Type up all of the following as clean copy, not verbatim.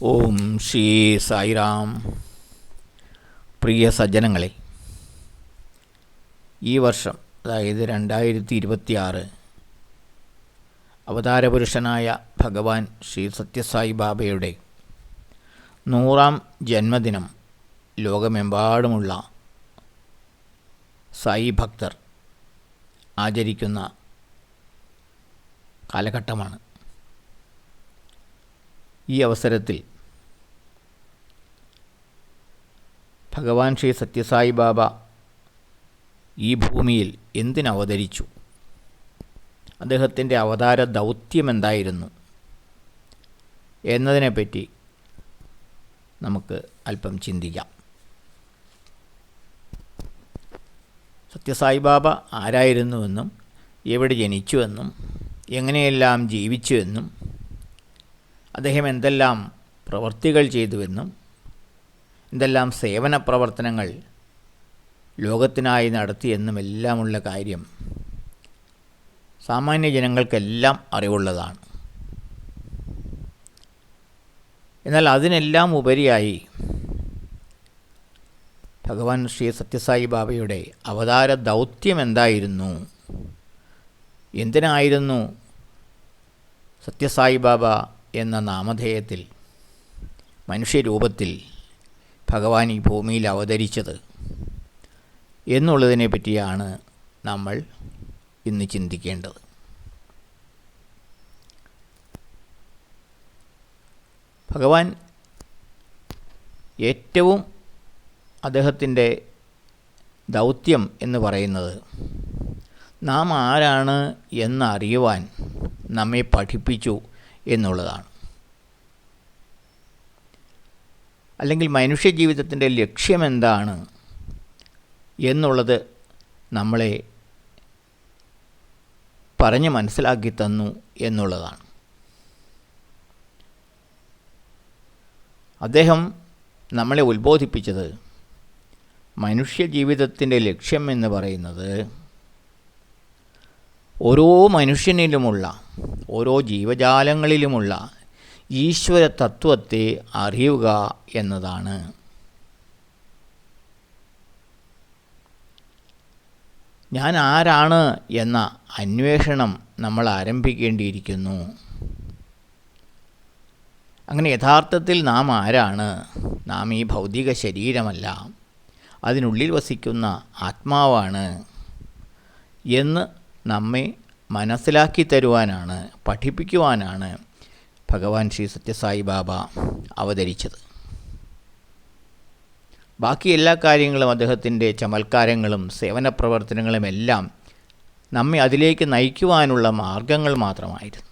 ഓം ശ്രീ സായിറാം. പ്രിയ സജ്ജനങ്ങളെ, ഈ വർഷം അതായത് 2026 അവതാരപുരുഷനായ ഭഗവാൻ ശ്രീ സത്യസായി ബാബയുടെ 100-ാം ജന്മദിനം ലോകമെമ്പാടുമുള്ള സായി ഭക്തർ ആചരിക്കുന്ന കാലഘട്ടമാണ്. ഈ അവസരത്തിൽ ഭഗവാൻ ശ്രീ സത്യസായി ബാബ ഈ ഭൂമിയിൽ എന്തിനവതരിച്ചു, അദ്ദേഹത്തിൻ്റെ അവതാര ദൗത്യമെന്തായിരുന്നു എന്നതിനെപ്പറ്റി നമുക്ക് അല്പം ചിന്തിക്കാം. സത്യസായി ബാബ ആരായിരുന്നുവെന്നും എവിടെ ജനിച്ചുവെന്നും എങ്ങനെയെല്ലാം ജീവിച്ചുവെന്നും അദ്ദേഹം എന്തെല്ലാം പ്രവൃത്തികൾ ചെയ്തുവെന്നും എന്തെല്ലാം സേവന പ്രവർത്തനങ്ങൾ ലോകത്തിനായി നടത്തിയെന്നുമെല്ലാമുള്ള കാര്യം സാമാന്യ ജനങ്ങൾക്കെല്ലാം അറിവുള്ളതാണ്. എന്നാൽ അതിനെല്ലാം ഉപരിയായി ഭഗവാൻ ശ്രീ സത്യസായി ബാബയുടെ അവതാര ദൗത്യം എന്തായിരുന്നു, എന്തിനായിരുന്നു സത്യസായി ബാബ എന്ന നാമധേയത്തിൽ മനുഷ്യരൂപത്തിൽ ഭഗവാൻ ഈ ഭൂമിയിൽ അവതരിച്ചത് എന്നുള്ളതിനെ പറ്റിയാണ് നമ്മൾ ഇന്ന് ചിന്തിക്കേണ്ടത്. ഭഗവാൻ ഏറ്റവും അദ്ദേഹത്തിൻ്റെ ദൗത്യം എന്ന് പറയുന്നത് നാം ആരാണ് എന്നറിയുവാൻ നമ്മെ പഠിപ്പിച്ചു എന്നുള്ളതാണ്. അല്ലെങ്കിൽ മനുഷ്യജീവിതത്തിൻ്റെ ലക്ഷ്യമെന്താണ് എന്നുള്ളത് നമ്മളെ പറഞ്ഞ് മനസ്സിലാക്കി തന്നു എന്നുള്ളതാണ്. അദ്ദേഹം നമ്മളെ ഉത്ബോധിപ്പിച്ചത് മനുഷ്യജീവിതത്തിൻ്റെ ലക്ഷ്യം എന്ന് പറയുന്നത് ഓരോ മനുഷ്യനിലുമുള്ള, ഓരോ ജീവജാലങ്ങളിലുമുള്ള ഈശ്വര തത്വത്തെ അറിയുക എന്നതാണ്. ഞാൻ ആരാണ് എന്ന അന്വേഷണം നമ്മൾ ആരംഭിക്കേണ്ടിയിരിക്കുന്നു. അങ്ങനെ യഥാർത്ഥത്തിൽ നാം ആരാണ്? നാം ഈ ഭൗതിക ശരീരമല്ല, അതിനുള്ളിൽ വസിക്കുന്ന ആത്മാവാണ് എന്ന് നമ്മെ മനസ്സിലാക്കി തരുവാനാണ്, പഠിപ്പിക്കുവാനാണ് ഭഗവാൻ ശ്രീ സത്യസായി ബാബ അവതരിച്ചത്. ബാക്കി എല്ലാ കാര്യങ്ങളും, അദ്ദേഹത്തിൻ്റെ ചമൽക്കാരങ്ങളും സേവന പ്രവർത്തനങ്ങളുമെല്ലാം നമ്മെ അതിലേക്ക് നയിക്കുവാനുള്ള മാർഗങ്ങൾ മാത്രമായിരുന്നു.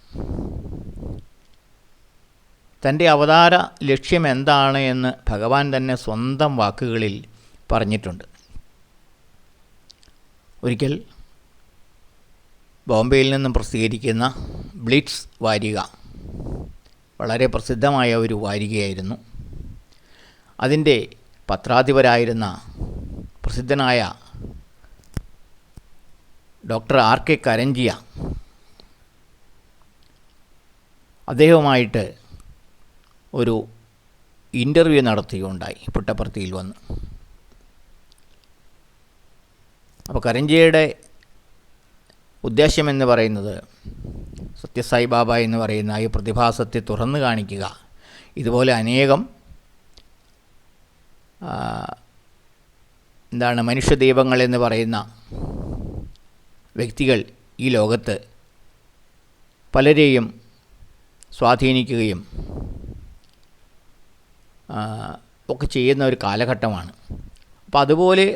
തൻ്റെ അവതാര ലക്ഷ്യം എന്താണ് എന്ന് ഭഗവാൻ തന്നെ സ്വന്തം വാക്കുകളിൽ പറഞ്ഞിട്ടുണ്ട്. ഒരിക്കൽ ബോംബെയിൽ നിന്നും പ്രസിദ്ധീകരിക്കുന്ന ബ്ലിറ്റ്സ് വാരിക വളരെ പ്രസിദ്ധമായ ഒരു വാരികയായിരുന്നു. അതിൻ്റെ പത്രാധിപരായിരുന്ന പ്രസിദ്ധനായ ഡോക്ടർ RK കരഞ്ജിയ അദ്ദേഹവുമായിട്ട് ഒരു ഇൻ്റർവ്യൂ നടത്തുകയുണ്ടായി പുട്ടപ്പർത്തിയിൽ വന്ന്. അപ്പോൾ കരഞ്ജിയുടെ ഉദ്ദേശ്യമെന്ന് പറയുന്നത് സത്യസായി ബാബ എന്ന് പറയുന്ന ഈ പ്രതിഭാസത്തെ തുറന്നു കാണിക്കുക, ഇതുപോലെ അനേകം മനുഷ്യദൈവങ്ങൾ എന്ന് പറയുന്ന വ്യക്തികൾ ഈ ലോകത്ത് പലരെയും സ്വാധീനിക്കുകയും ഒക്കെ ചെയ്യുന്ന ഒരു കാലഘട്ടമാണ്. അപ്പോൾ അതുപോലെ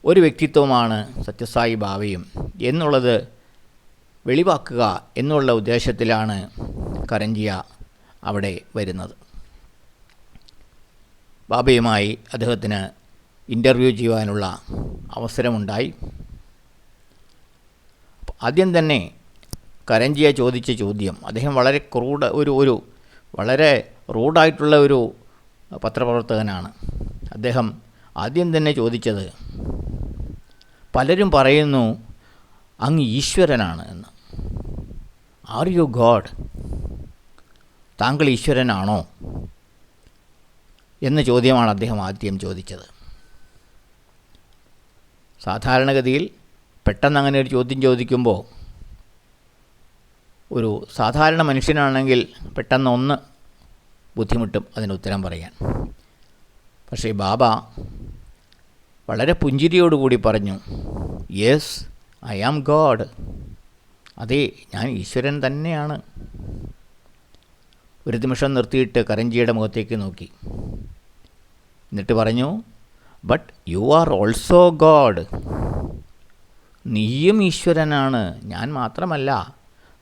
ഒരു വ്യക്തിത്വമാണ് സത്യസായി ബാബയും എന്നുള്ളത് വെളിവാക്കുക എന്നുള്ള ഉദ്ദേശത്തിലാണ് കരഞ്ജിയ അവിടെ വരുന്നത്. ബാബയുമായി അദ്ദേഹത്തിന് ഇൻ്റർവ്യൂ ചെയ്യുവാനുള്ള അവസരമുണ്ടായി. ആദ്യം തന്നെ കരഞ്ജിയ ചോദിച്ച ചോദ്യം, അദ്ദേഹം വളരെ വളരെ റൂഡായിട്ടുള്ള ഒരു പത്രപ്രവർത്തകനാണ്. അദ്ദേഹം ആദ്യം തന്നെ ചോദിച്ചത്, പലരും പറയുന്നു അങ്ങ് ഈശ്വരനാണ് എന്ന്. Are you God? താങ്കൾ ഈശ്വരനാണോ എന്ന ചോദ്യമാണ് അദ്ദേഹം ആദ്യം ചോദിച്ചത്. സാധാരണഗതിയിൽ പെട്ടെന്ന് അങ്ങനെ ഒരു ചോദ്യം ചോദിക്കുമ്പോൾ ഒരു സാധാരണ മനുഷ്യനാണെങ്കിൽ പെട്ടെന്ന് ഒന്ന് ബുദ്ധിമുട്ടും അതിന് ഉത്തരം പറയാൻ. പക്ഷേ ബാബ വളരെ പുഞ്ചിരിയോടുകൂടി പറഞ്ഞു, യെസ്, ഐ ആം ഗോഡ്. അതെ, ഞാൻ ഈശ്വരൻ തന്നെയാണ്. ഒരു നിമിഷം നിർത്തിയിട്ട് കരഞ്ജിയുടെ മുഖത്തേക്ക് നോക്കി. എന്നിട്ട് പറഞ്ഞു, but you are also God. നീയും ഈശ്വരനാണ്, ഞാൻ മാത്രമല്ല,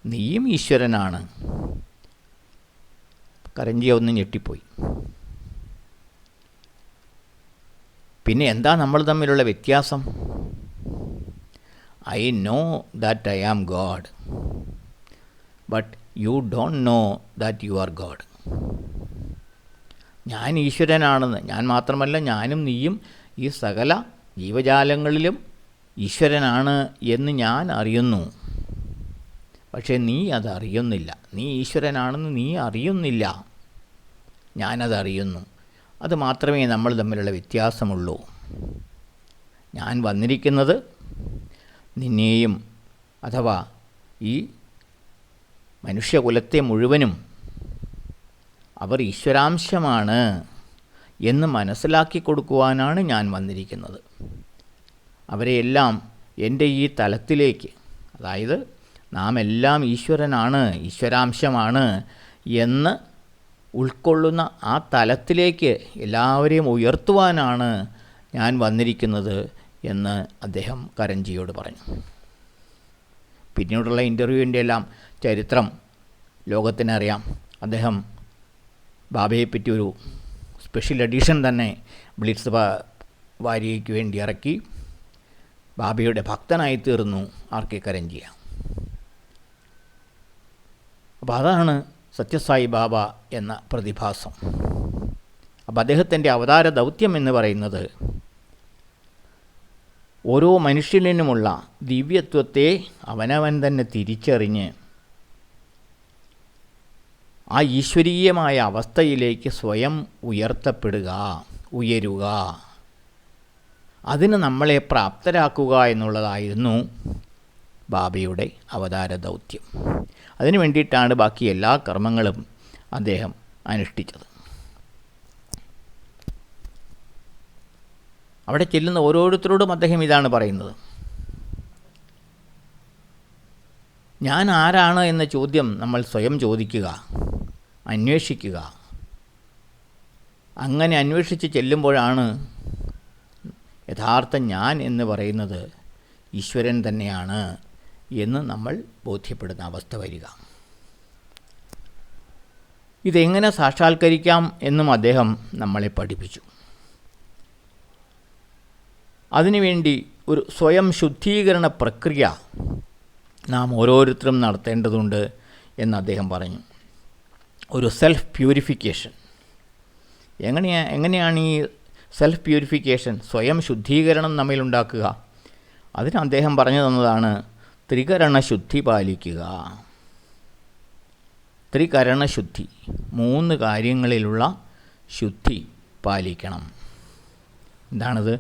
നീയും ഈശ്വരനാണ്. കരഞ്ജിയ ഒന്ന് ഞെട്ടിപ്പോയി. പിന്നെ എന്താ നമ്മൾ തമ്മിലുള്ള വ്യത്യാസം? I know that I am God, but you don't know that you are God. ഞാൻ ഈശ്വരനാണെന്ന്, ഞാൻ മാത്രമല്ല ഞാനും നീയും ഈ സകല ജീവജാലങ്ങളിലും ഈശ്വരനാണ് എന്ന് ഞാൻ അറിയുന്നു. പക്ഷേ നീ അത് അറിയുന്നില്ല. നീ ഈശ്വരനാണെന്ന് നീ അറിയുന്നില്ല, ഞാനതറിയുന്നു. അത് മാത്രമേ നമ്മൾ തമ്മിലുള്ള വ്യത്യാസമുള്ളൂ. ഞാൻ വന്നിരിക്കുന്നത് നിന്നെയും അഥവാ ഈ മനുഷ്യകുലത്തെ മുഴുവനും അവർ ഈശ്വരാംശമാണ് എന്ന് മനസ്സിലാക്കി കൊടുക്കുവാനാണ് ഞാൻ വന്നിരിക്കുന്നത്. അവരെയെല്ലാം എൻ്റെ ഈ തലത്തിലേക്ക്, അതായത് നാം എല്ലാം ഈശ്വരനാണ്, ഈശ്വരാംശമാണ് എന്ന് ഉൾക്കൊള്ളുന്ന ആ തലത്തിലേക്ക് എല്ലാവരെയും ഉയർത്തുവാനാണ് ഞാൻ വന്നിരിക്കുന്നത് എന്ന് അദ്ദേഹം കരഞ്ജിയോട് പറഞ്ഞു. പിന്നീടുള്ള ഇൻ്റർവ്യൂവിൻ്റെ എല്ലാം ചരിത്രം ലോകത്തിനറിയാം. അദ്ദേഹം ബാബയെപ്പറ്റി ഒരു സ്പെഷ്യൽ എഡിഷൻ തന്നെ ബ്ലിറ്റ്സ് വാരികയ്ക്ക് വേണ്ടി ഇറക്കി. ബാബയുടെ ഭക്തനായി തീർന്നു ആർ.കെ. കരഞ്ജിയ. അപ്പോൾ അതാണ് സത്യസായി ബാബ എന്ന പ്രതിഭാസം. അപ്പോൾ അദ്ദേഹത്തിൻ്റെ അവതാര ദൗത്യം എന്ന് പറയുന്നത് ഓരോ മനുഷ്യനിലുമുള്ള ദിവ്യത്വത്തെ അവനവൻ തന്നെ തിരിച്ചറിഞ്ഞ് ആ ഈശ്വരീയമായ അവസ്ഥയിലേക്ക് സ്വയം ഉയരുക, അതിന് നമ്മളെ പ്രാപ്തരാക്കുക എന്നുള്ളതായിരുന്നു ബാബയുടെ അവതാര ദൗത്യം. അതിനു വേണ്ടിയിട്ടാണ് ബാക്കി എല്ലാ കർമ്മങ്ങളും അദ്ദേഹം അനുഷ്ഠിച്ചത്. അവിടെ ചെല്ലുന്ന ഓരോരുത്തരോടും അദ്ദേഹം ഇതാണ് പറയുന്നത്. ഞാൻ ആരാണ് എന്ന ചോദ്യം നമ്മൾ സ്വയം ചോദിക്കുക, അന്വേഷിക്കുക. അങ്ങനെ അന്വേഷിച്ച് ചെല്ലുമ്പോഴാണ് യഥാർത്ഥ ഞാൻ എന്ന് പറയുന്നത് ഈശ്വരൻ തന്നെയാണ് എന്ന് നമ്മൾ ബോധ്യപ്പെടുന്ന അവസ്ഥ വരിക. ഇതെങ്ങനെ സാക്ഷാത്കരിക്കാം എന്നും അദ്ദേഹം നമ്മളെ പഠിപ്പിച്ചു. അതിനുവേണ്ടി ഒരു സ്വയം ശുദ്ധീകരണ പ്രക്രിയ നാം ഓരോരുത്തരും നടത്തേണ്ടതുണ്ട് എന്ന് അദ്ദേഹം പറഞ്ഞു. ഒരു സെൽഫ് പ്യൂരിഫിക്കേഷൻ. എങ്ങനെയാണ് ഈ സെൽഫ് പ്യൂരിഫിക്കേഷൻ, സ്വയം ശുദ്ധീകരണം നമ്മിലുണ്ടാക്കുക? അതിന് അദ്ദേഹം പറഞ്ഞു തന്നതാണ് ത്രികരണശുദ്ധി പാലിക്കുക. ത്രികരണശുദ്ധി, 3 കാര്യങ്ങളിലുള്ള ശുദ്ധി പാലിക്കണം. എന്താണത്?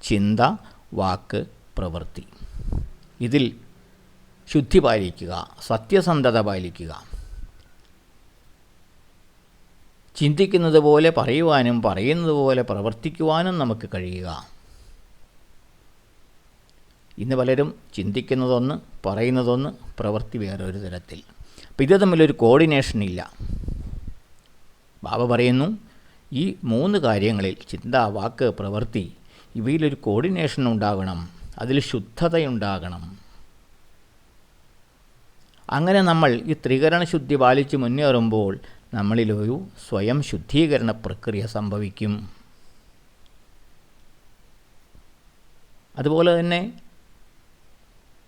ചിന്ത, വാക്ക്, പ്രവൃത്തി. ഇതിൽ ശുദ്ധി പാലിക്കുക, സത്യസന്ധത പാലിക്കുക. ചിന്തിക്കുന്നത് പോലെ പറയുവാനും പറയുന്നത് പോലെ പ്രവർത്തിക്കുവാനും നമുക്ക് കഴിയുക. ഇന്ന് പലരും ചിന്തിക്കുന്നതൊന്ന്, പറയുന്നതൊന്ന്, പ്രവൃത്തി വേറൊരു തരത്തിൽ. അപ്പോൾ ഇത് തമ്മിലൊരു കോർഡിനേഷൻ ഇല്ല. ബാബ പറയുന്നു, ഈ 3 കാര്യങ്ങളിൽ ചിന്ത, വാക്ക്, പ്രവൃത്തി, ഇവയിലൊരു കോർഡിനേഷൻ ഉണ്ടാകണം, അതിൽ ശുദ്ധതയുണ്ടാകണം. അങ്ങനെ നമ്മൾ ഈ ത്രികരണശുദ്ധി പാലിച്ച് മുന്നേറുമ്പോൾ നമ്മളിലൊരു സ്വയം ശുദ്ധീകരണ പ്രക്രിയ സംഭവിക്കും. അതുപോലെ തന്നെ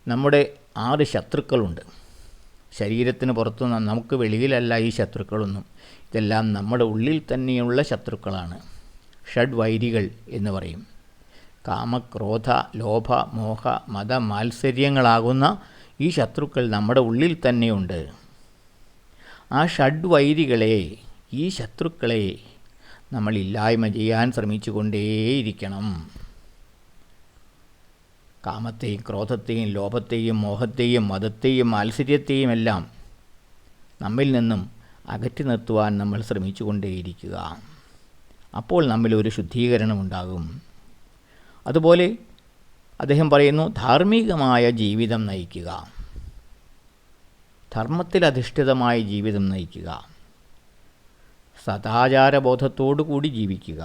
നമ്മുടെ 6 ശത്രുക്കളുണ്ട്. ശരീരത്തിന് പുറത്തു നമുക്ക് വെളിയിലല്ല ഈ ശത്രുക്കളൊന്നും. ഇതെല്ലാം നമ്മുടെ ഉള്ളിൽ തന്നെയുള്ള ശത്രുക്കളാണ്. ഷഡ്വൈരികൾ എന്ന് പറയും. കാമക്രോധ ലോഭ മോഹ മത മാത്സര്യങ്ങളാകുന്ന ഈ ശത്രുക്കൾ നമ്മുടെ ഉള്ളിൽ തന്നെയുണ്ട്. ആ ഷഡ്വൈരികളെ, ഈ ശത്രുക്കളെ നമ്മൾ ഇല്ലായ്മ ചെയ്യാൻ ശ്രമിച്ചു കൊണ്ടേയിരിക്കണം. കാമത്തെയും ക്രോധത്തെയും ലോഭത്തെയും മോഹത്തെയും മതത്തെയും മാത്സര്യത്തെയും എല്ലാം നമ്മിൽ നിന്നും അകറ്റി നിർത്തുവാൻ നമ്മൾ ശ്രമിച്ചു കൊണ്ടേയിരിക്കുക. അപ്പോൾ നമ്മിലൊരു ശുദ്ധീകരണം ഉണ്ടാകും. അതുപോലെ അദ്ദേഹം പറയുന്നു, ധാർമ്മികമായ ജീവിതം നയിക്കുക, ധർമ്മത്തിലധിഷ്ഠിതമായ ജീവിതം നയിക്കുക, സദാചാരബോധത്തോടു കൂടി ജീവിക്കുക.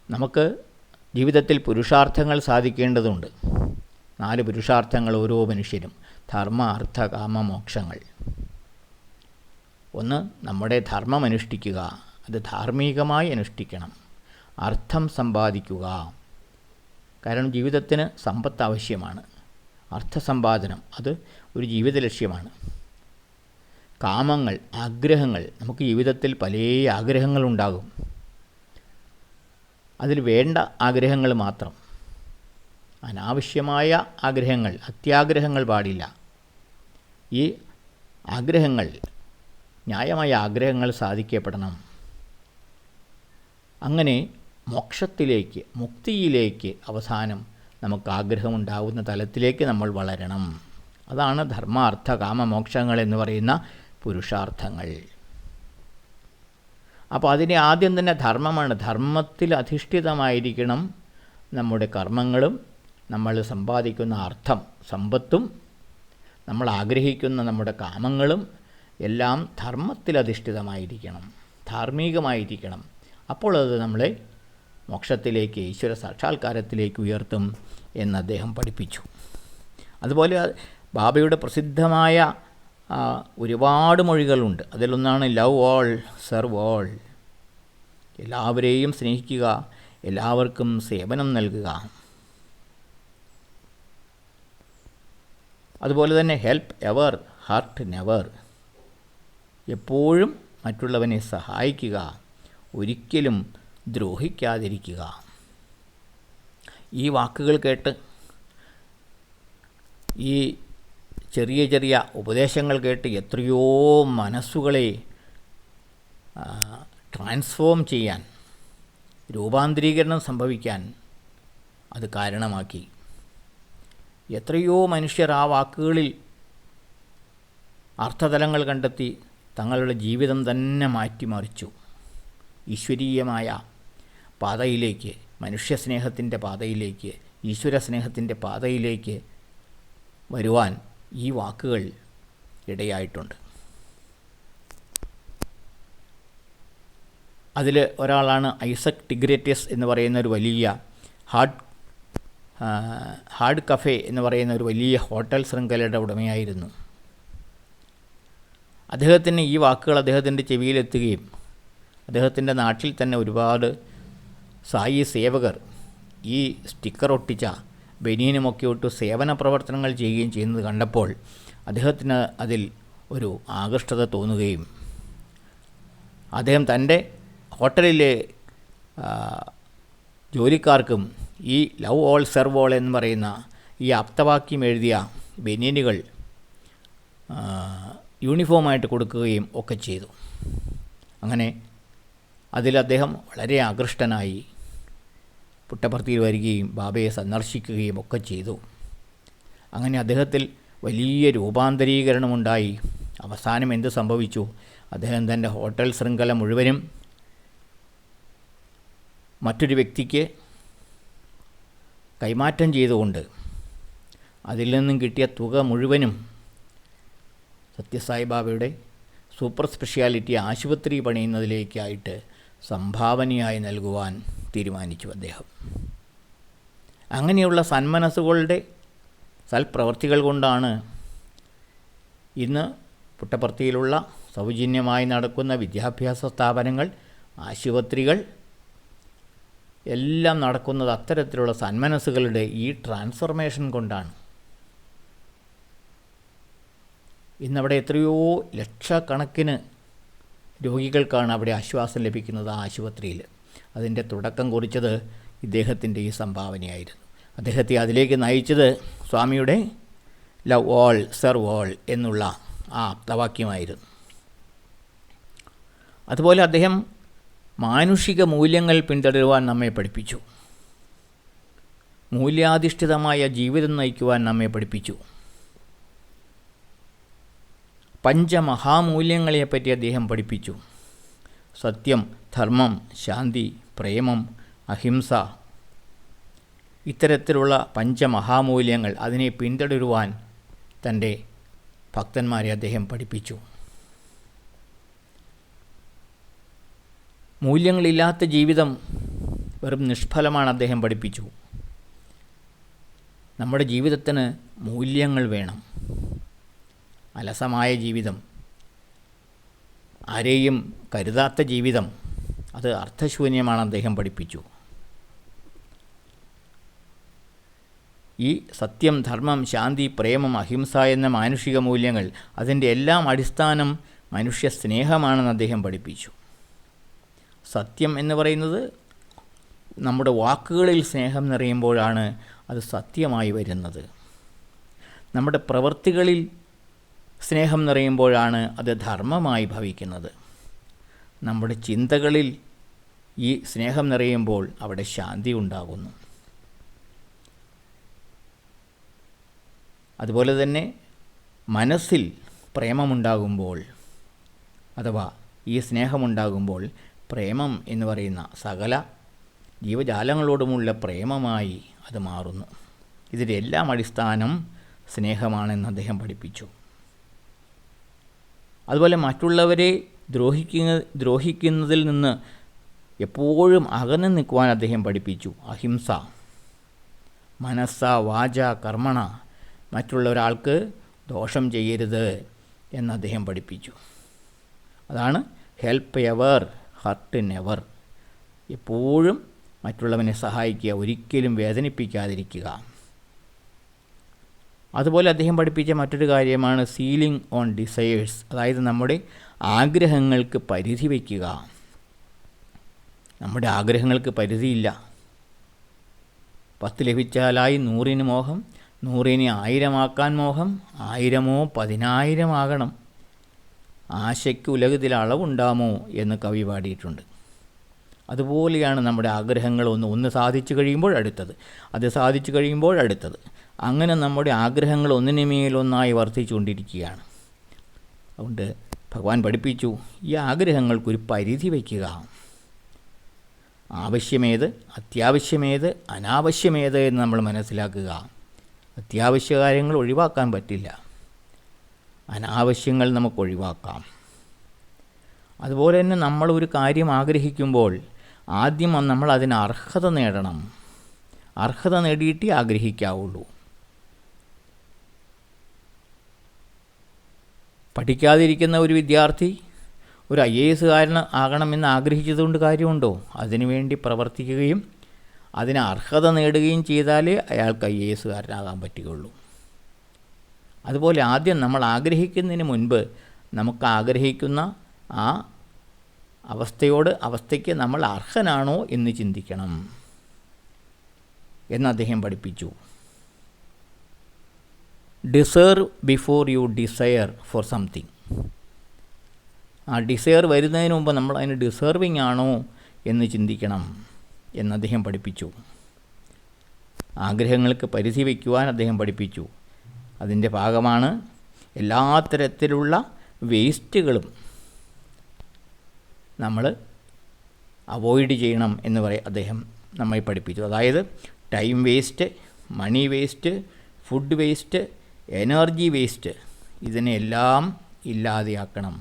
നമുക്ക് ജീവിതത്തിൽ പുരുഷാർത്ഥങ്ങൾ സാധിക്കേണ്ടതുണ്ട്. 4 പുരുഷാർത്ഥങ്ങൾ ഓരോ മനുഷ്യരും: ധർമ്മ, അർത്ഥ, കാമ, മോക്ഷങ്ങൾ. ഒന്ന്, നമ്മുടെ ധർമ്മം അനുഷ്ഠിക്കുക, അത് ധാർമ്മികമായി അനുഷ്ഠിക്കണം. അർത്ഥം സമ്പാദിക്കുക, കാരണം ജീവിതത്തിന് സമ്പത്ത് ആവശ്യമാണ്. അർത്ഥസമ്പാദനം അത് ഒരു ജീവിത ലക്ഷ്യമാണ്. കാമങ്ങൾ, ആഗ്രഹങ്ങൾ, നമുക്ക് ജീവിതത്തിൽ പല ആഗ്രഹങ്ങളുണ്ടാകും. അതിൽ വേണ്ട ആഗ്രഹങ്ങൾ മാത്രം, അനാവശ്യമായ ആഗ്രഹങ്ങൾ, അത്യാഗ്രഹങ്ങൾ പാടില്ല. ഈ ആഗ്രഹങ്ങൾ, ന്യായമായ ആഗ്രഹങ്ങൾ സാധിക്കപ്പെടണം. അങ്ങനെ മോക്ഷത്തിലേക്ക്, മുക്തിയിലേക്ക് അവസാനം നമുക്ക് ആഗ്രഹമുണ്ടാകുന്ന തലത്തിലേക്ക് നമ്മൾ വളരണം. അതാണ് ധർമ്മ, അർത്ഥ, കാമ, മോക്ഷങ്ങൾ എന്ന് പറയുന്ന പുരുഷാർത്ഥങ്ങൾ. അപ്പോൾ അതിനെ ആദ്യം തന്നെ ധർമ്മമാണ്. ധർമ്മത്തിൽ അധിഷ്ഠിതമായിരിക്കണം നമ്മുടെ കർമ്മങ്ങളും, നമ്മൾ സമ്പാദിക്കുന്ന അർത്ഥം, സമ്പത്തും, നമ്മൾ ആഗ്രഹിക്കുന്ന നമ്മുടെ കാമങ്ങളും എല്ലാം ധർമ്മത്തിലധിഷ്ഠിതമായിരിക്കണം, ധാർമ്മികമായിരിക്കണം. അപ്പോൾ അത് നമ്മളെ മോക്ഷത്തിലേക്ക്, ഈശ്വര സാക്ഷാത്കാരത്തിലേക്ക് ഉയർത്തും എന്ന് അദ്ദേഹം പഠിപ്പിച്ചു. അതുപോലെ ബാബയുടെ പ്രസിദ്ധമായ ഒരുപാട് മൊഴികളുണ്ട്. അതിലൊന്നാണ് ലവ് ഓൾ സെർവ് ഓൾ. എല്ലാവരെയും സ്നേഹിക്കുക, എല്ലാവർക്കും സേവനം നൽകുക. അതുപോലെ തന്നെ ഹെൽപ്പ് എവർ ഹർട്ട് നെവർ. എപ്പോഴും മറ്റുള്ളവനെ സഹായിക്കുക, ഒരിക്കലും ദ്രോഹിക്കാതിരിക്കുക. ഈ വാക്കുകൾ കേട്ട്, ഈ ചെറിയ ചെറിയ ഉപദേശങ്ങൾ കേട്ട് എത്രയോ മനസ്സുകളെ ട്രാൻസ്ഫോം ചെയ്യാൻ, രൂപാന്തരീകരണം സംഭവിക്കാൻ അത് കാരണമാക്കി. എത്രയോ മനുഷ്യർ ആ വാക്കുകളിൽ അർത്ഥതലങ്ങൾ കണ്ടെത്തി തങ്ങളുടെ ജീവിതം തന്നെ മാറ്റിമറിച്ചു. ഈശ്വരീയമായ പാതയിലേക്ക്, മനുഷ്യസ്നേഹത്തിൻ്റെ പാതയിലേക്ക്, ഈശ്വര സ്നേഹത്തിൻ്റെ പാതയിലേക്ക് വരുവാൻ ഈ വാക്കുകൾ ഇടയായിട്ടുണ്ട്. അതിൽ ഒരാളാണ് ഐസക് ടിഗ്രേറ്റസ് എന്ന് പറയുന്ന ഒരു വലിയ ഹാർഡ് കഫേ എന്ന് പറയുന്ന ഒരു വലിയ ഹോട്ടൽ ശൃംഖലയുടെ ഉടമയായിരുന്നു. അദ്ദേഹത്തിന് ഈ വാക്കുകൾ അദ്ദേഹത്തിൻ്റെ ചെവിയിലെത്തുകയും അദ്ദേഹത്തിൻ്റെ നാട്ടിൽ തന്നെ ഒരുപാട് സായി സേവകർ ഈ സ്റ്റിക്കർ ഒട്ടിച്ച ബനിയനുമൊക്കെ ഇട്ട് സേവന പ്രവർത്തനങ്ങൾ ചെയ്യുകയും ചെയ്യുന്നത് കണ്ടപ്പോൾ അദ്ദേഹത്തിന് അതിൽ ഒരു ആകൃഷ്ടത തോന്നുകയും അദ്ദേഹം തൻ്റെ ഹോട്ടലിലെ ജോലിക്കാർക്കും ഈ ലവ് ഓൾ സെർവ് ഓൾ എന്ന് പറയുന്ന ഈ ആപ്തവാക്യം എഴുതിയ ബനിയനുകൾ യൂണിഫോമായിട്ട് കൊടുക്കുകയും ഒക്കെ ചെയ്തു. അങ്ങനെ അതിൽ അദ്ദേഹം വളരെ ആകൃഷ്ടനായി പുട്ടപർത്തിയിൽ വരികയും ബാബയെ സന്ദർശിക്കുകയും ഒക്കെ ചെയ്തു. അങ്ങനെ അദ്ദേഹത്തിൽ വലിയ രൂപാന്തരീകരണമുണ്ടായി. അവസാനം എന്ത് സംഭവിച്ചു? അദ്ദേഹം തൻ്റെ ഹോട്ടൽ ശൃംഖല മുഴുവനും മറ്റൊരു വ്യക്തിക്ക് കൈമാറ്റം ചെയ്തുകൊണ്ട് അതിൽ നിന്നും കിട്ടിയ തുക മുഴുവനും സത്യസായി ബാബയുടെ സൂപ്പർ സ്പെഷ്യാലിറ്റി ആശുപത്രി പണിയുന്നതിലേക്കായിട്ട് സംഭാവനയായി നൽകുവാൻ തീരുമാനിച്ചു അദ്ദേഹം. അങ്ങനെയുള്ള സന്മനസ്സുകളുടെ സൽപ്രവർത്തികൾ കൊണ്ടാണ് ഇന്ന് പുട്ടപർത്തിയിലുള്ള സൗജന്യമായി നടക്കുന്ന വിദ്യാഭ്യാസ സ്ഥാപനങ്ങൾ, ആശുപത്രികൾ എല്ലാം നടക്കുന്നത് അത്തരത്തിലുള്ള സന്മനസ്സുകളുടെ ഈ ട്രാൻസ്ഫർമേഷൻ കൊണ്ടാണ്. ഇന്നവിടെ എത്രയോ ലക്ഷക്കണക്കിന് രോഗികൾക്കാണ് അവിടെ ആശ്വാസം ലഭിക്കുന്നത് ആ ആശുപത്രിയിൽ. അതിൻ്റെ തുടക്കം കുറിച്ചത് ഇദ്ദേഹത്തിൻ്റെ ഈ സംഭാവനയായിരുന്നു. അദ്ദേഹത്തെ അതിലേക്ക് നയിച്ചത് സ്വാമിയുടെ ലവ് ഓൾ സെർവ് ഓൾ എന്നുള്ള ആ ആപ്തവാക്യമായിരുന്നു. അതുപോലെ അദ്ദേഹം മാനുഷിക മൂല്യങ്ങൾ പിന്തുടരുവാൻ നമ്മെ പഠിപ്പിച്ചു. മൂല്യാധിഷ്ഠിതമായ ജീവിതം നയിക്കുവാൻ നമ്മെ പഠിപ്പിച്ചു. പഞ്ചമഹാമൂല്യങ്ങളെപ്പറ്റി അദ്ദേഹം പഠിപ്പിച്ചു. സത്യം, ധർമ്മം, ശാന്തി, പ്രേമം, അഹിംസ, ഇത്തരത്തിലുള്ള പഞ്ചമഹാമൂല്യങ്ങൾ, അതിനെ പിന്തുടരുവാൻ തൻ്റെ ഭക്തന്മാരെ അദ്ദേഹം പഠിപ്പിച്ചു. മൂല്യങ്ങളില്ലാത്ത ജീവിതം വെറും നിഷ്ഫലമാണ് അദ്ദേഹം പഠിപ്പിച്ചു. നമ്മുടെ ജീവിതത്തിന് മൂല്യങ്ങൾ വേണം. അലസമായ ജീവിതം, ആരെയും കരുതാത്ത ജീവിതം, അത് അർത്ഥശൂന്യമാണ് അദ്ദേഹം പഠിപ്പിച്ചു. ഈ സത്യം, ധർമ്മം, ശാന്തി, പ്രേമം, അഹിംസ എന്ന മാനുഷിക മൂല്യങ്ങൾ, അതിൻ്റെ എല്ലാം അടിസ്ഥാനം മനുഷ്യ സ്നേഹമാണെന്ന് അദ്ദേഹം പഠിപ്പിച്ചു. സത്യം എന്ന് പറയുന്നത് നമ്മുടെ വാക്കുകളിൽ സ്നേഹം നിറയുമ്പോഴാണ് അത് സത്യമായി വരുന്നത്. നമ്മുടെ പ്രവൃത്തികളിൽ സ്നേഹം നിറയുമ്പോഴാണ് അത് ധർമ്മമായി ഭവിക്കുന്നത്. നമ്മുടെ ചിന്തകളിൽ ഈ സ്നേഹം നിറയുമ്പോൾ അവിടെ ശാന്തി ഉണ്ടാകുന്നു. അതുപോലെ തന്നെ മനസ്സിൽ പ്രേമമുണ്ടാകുമ്പോൾ, അഥവാ ഈ സ്നേഹമുണ്ടാകുമ്പോൾ, പ്രേമം എന്ന് പറയുന്ന സകല ജീവജാലങ്ങളോടുമുള്ള പ്രേമമായി അത് മാറുന്നു. ഇതിൻ്റെ എല്ലാം അടിസ്ഥാനം സ്നേഹമാണെന്ന് അദ്ദേഹം പഠിപ്പിച്ചു. അതുപോലെ മറ്റുള്ളവരെ ദ്രോഹിക്കുന്നതിൽ നിന്ന് എപ്പോഴും അകന്നു നിൽക്കുവാൻ അദ്ദേഹം പഠിപ്പിച്ചു. അഹിംസ, മനസ്സ വാച കർമ്മണ, മറ്റുള്ള ഒരാൾക്ക് ദോഷം ചെയ്യരുത് എന്ന് അദ്ദേഹം പഠിപ്പിച്ചു. അതാണ് ഹെൽപ്പ് എവർ ഹർട്ട് നെവർ. എപ്പോഴും മറ്റുള്ളവനെ സഹായിക്കുക, ഒരിക്കലും വേദനിപ്പിക്കാതിരിക്കുക. അതുപോലെ അദ്ദേഹം പഠിപ്പിച്ച മറ്റൊരു കാര്യമാണ് സീലിംഗ് ഓൺ ഡിസയേഴ്സ്, അതായത് നമ്മുടെ ആഗ്രഹങ്ങൾക്ക് പരിധി വയ്ക്കുക. നമ്മുടെ ആഗ്രഹങ്ങൾക്ക് പരിധിയില്ല. 10 ലഭിച്ചാലായി 100 മോഹം, 100 1000 മോഹം, 1000 10,000 ആകണം. ആശയ്ക്ക് ഉലകത്തിൽ അളവുണ്ടാമോ എന്ന് കവി പാടിയിട്ടുണ്ട്. അതുപോലെയാണ് നമ്മുടെ ആഗ്രഹങ്ങൾ. ഒന്ന് സാധിച്ചു കഴിയുമ്പോൾ അടുത്തത്, അത് സാധിച്ചു കഴിയുമ്പോൾ അടുത്തത്, അങ്ങനെ നമ്മുടെ ആഗ്രഹങ്ങൾ ഒന്നിനുമേലൊന്നായി വർദ്ധിച്ചുകൊണ്ടിരിക്കുകയാണ്. അതുകൊണ്ട് ഭഗവാൻ പഠിപ്പിച്ചു, ഈ ആഗ്രഹങ്ങൾക്കൊരു പരിധി വയ്ക്കുക. ആവശ്യമേത്, അത്യാവശ്യമേത്, അനാവശ്യമേത് എന്ന് നമ്മൾ മനസ്സിലാക്കുക. അത്യാവശ്യ കാര്യങ്ങൾ ഒഴിവാക്കാൻ പറ്റില്ല, അനാവശ്യങ്ങൾ നമുക്ക് ഒഴിവാക്കാം. അതുപോലെ തന്നെ നമ്മൾ ഒരു കാര്യം ആഗ്രഹിക്കുമ്പോൾ ആദ്യം നമ്മൾ അതിന് അർഹത നേടണം. അർഹത നേടിയിട്ടേ ആഗ്രഹിക്കാവുള്ളൂ. പഠിക്കാതിരിക്കുന്ന ഒരു വിദ്യാർത്ഥി ഒരു IAS ആകണമെന്ന് ആഗ്രഹിച്ചതുകൊണ്ട് കാര്യമുണ്ടോ? അതിനുവേണ്ടി പ്രവർത്തിക്കുകയും അതിന് അർഹത നേടുകയും ചെയ്താലേ അയാൾക്ക് IAS പറ്റുകയുള്ളൂ. അതുപോലെ ആദ്യം നമ്മൾ ആഗ്രഹിക്കുന്നതിന് മുൻപ് നമുക്ക് ആഗ്രഹിക്കുന്ന ആ അവസ്ഥയ്ക്ക് നമ്മൾ അർഹനാണോ എന്ന് ചിന്തിക്കണം എന്ന് അദ്ദേഹം പഠിപ്പിച്ചു. Deserve before you desire for something. ആ ഡിസയർ വരുന്നതിന് മുമ്പ് നമ്മൾ അതിന് ഡിസേർവിങ് ആണോ എന്ന് ചിന്തിക്കണം എന്ന് അദ്ദേഹം പഠിപ്പിച്ചു. ആഗ്രഹങ്ങൾക്ക് പരിധി വയ്ക്കുവാൻ അദ്ദേഹം പഠിപ്പിച്ചു. അതിൻ്റെ ഭാഗമാണ് എല്ലാ തരത്തിലുള്ള വേസ്റ്റുകളും നമ്മൾ അവോയ്ഡ് ചെയ്യണം എന്ന് അദ്ദേഹം നമ്മെ പഠിപ്പിച്ചു. അതായത് time waste, money waste, food waste, energy waste, ഇതിനെല്ലാം ഇല്ലാതെയാക്കണം.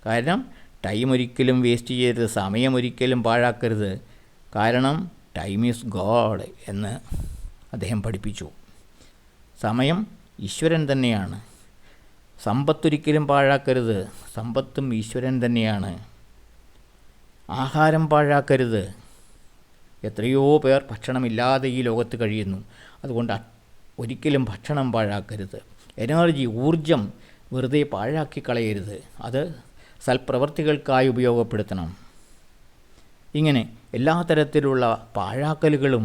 കാരണം ടൈം ഒരിക്കലും വേസ്റ്റ് ചെയ്യരുത്, സമയം ഒരിക്കലും പാഴാക്കരുത്. കാരണം ടൈം ഈസ് ഗോഡ് എന്ന് അദ്ദേഹം പഠിപ്പിച്ചു. സമയം ഈശ്വരൻ തന്നെയാണ്. സമ്പത്തൊരിക്കലും പാഴാക്കരുത്, സമ്പത്തും ഈശ്വരൻ തന്നെയാണ്. ആഹാരം പാഴാക്കരുത്. എത്രയോ പേർ ഭക്ഷണമില്ലാതെ ഈ ലോകത്ത് കഴിയുന്നു. അതുകൊണ്ട് ഒരിക്കലും ഭക്ഷണം പാഴാക്കരുത്. എനർജി, ഊർജം വെറുതെ പാഴാക്കി കളയരുത്. അത് സൽപ്രവർത്തികൾക്കായി ഉപയോഗപ്പെടുത്തണം. ഇങ്ങനെ എല്ലാ തരത്തിലുള്ള പാഴാക്കലുകളും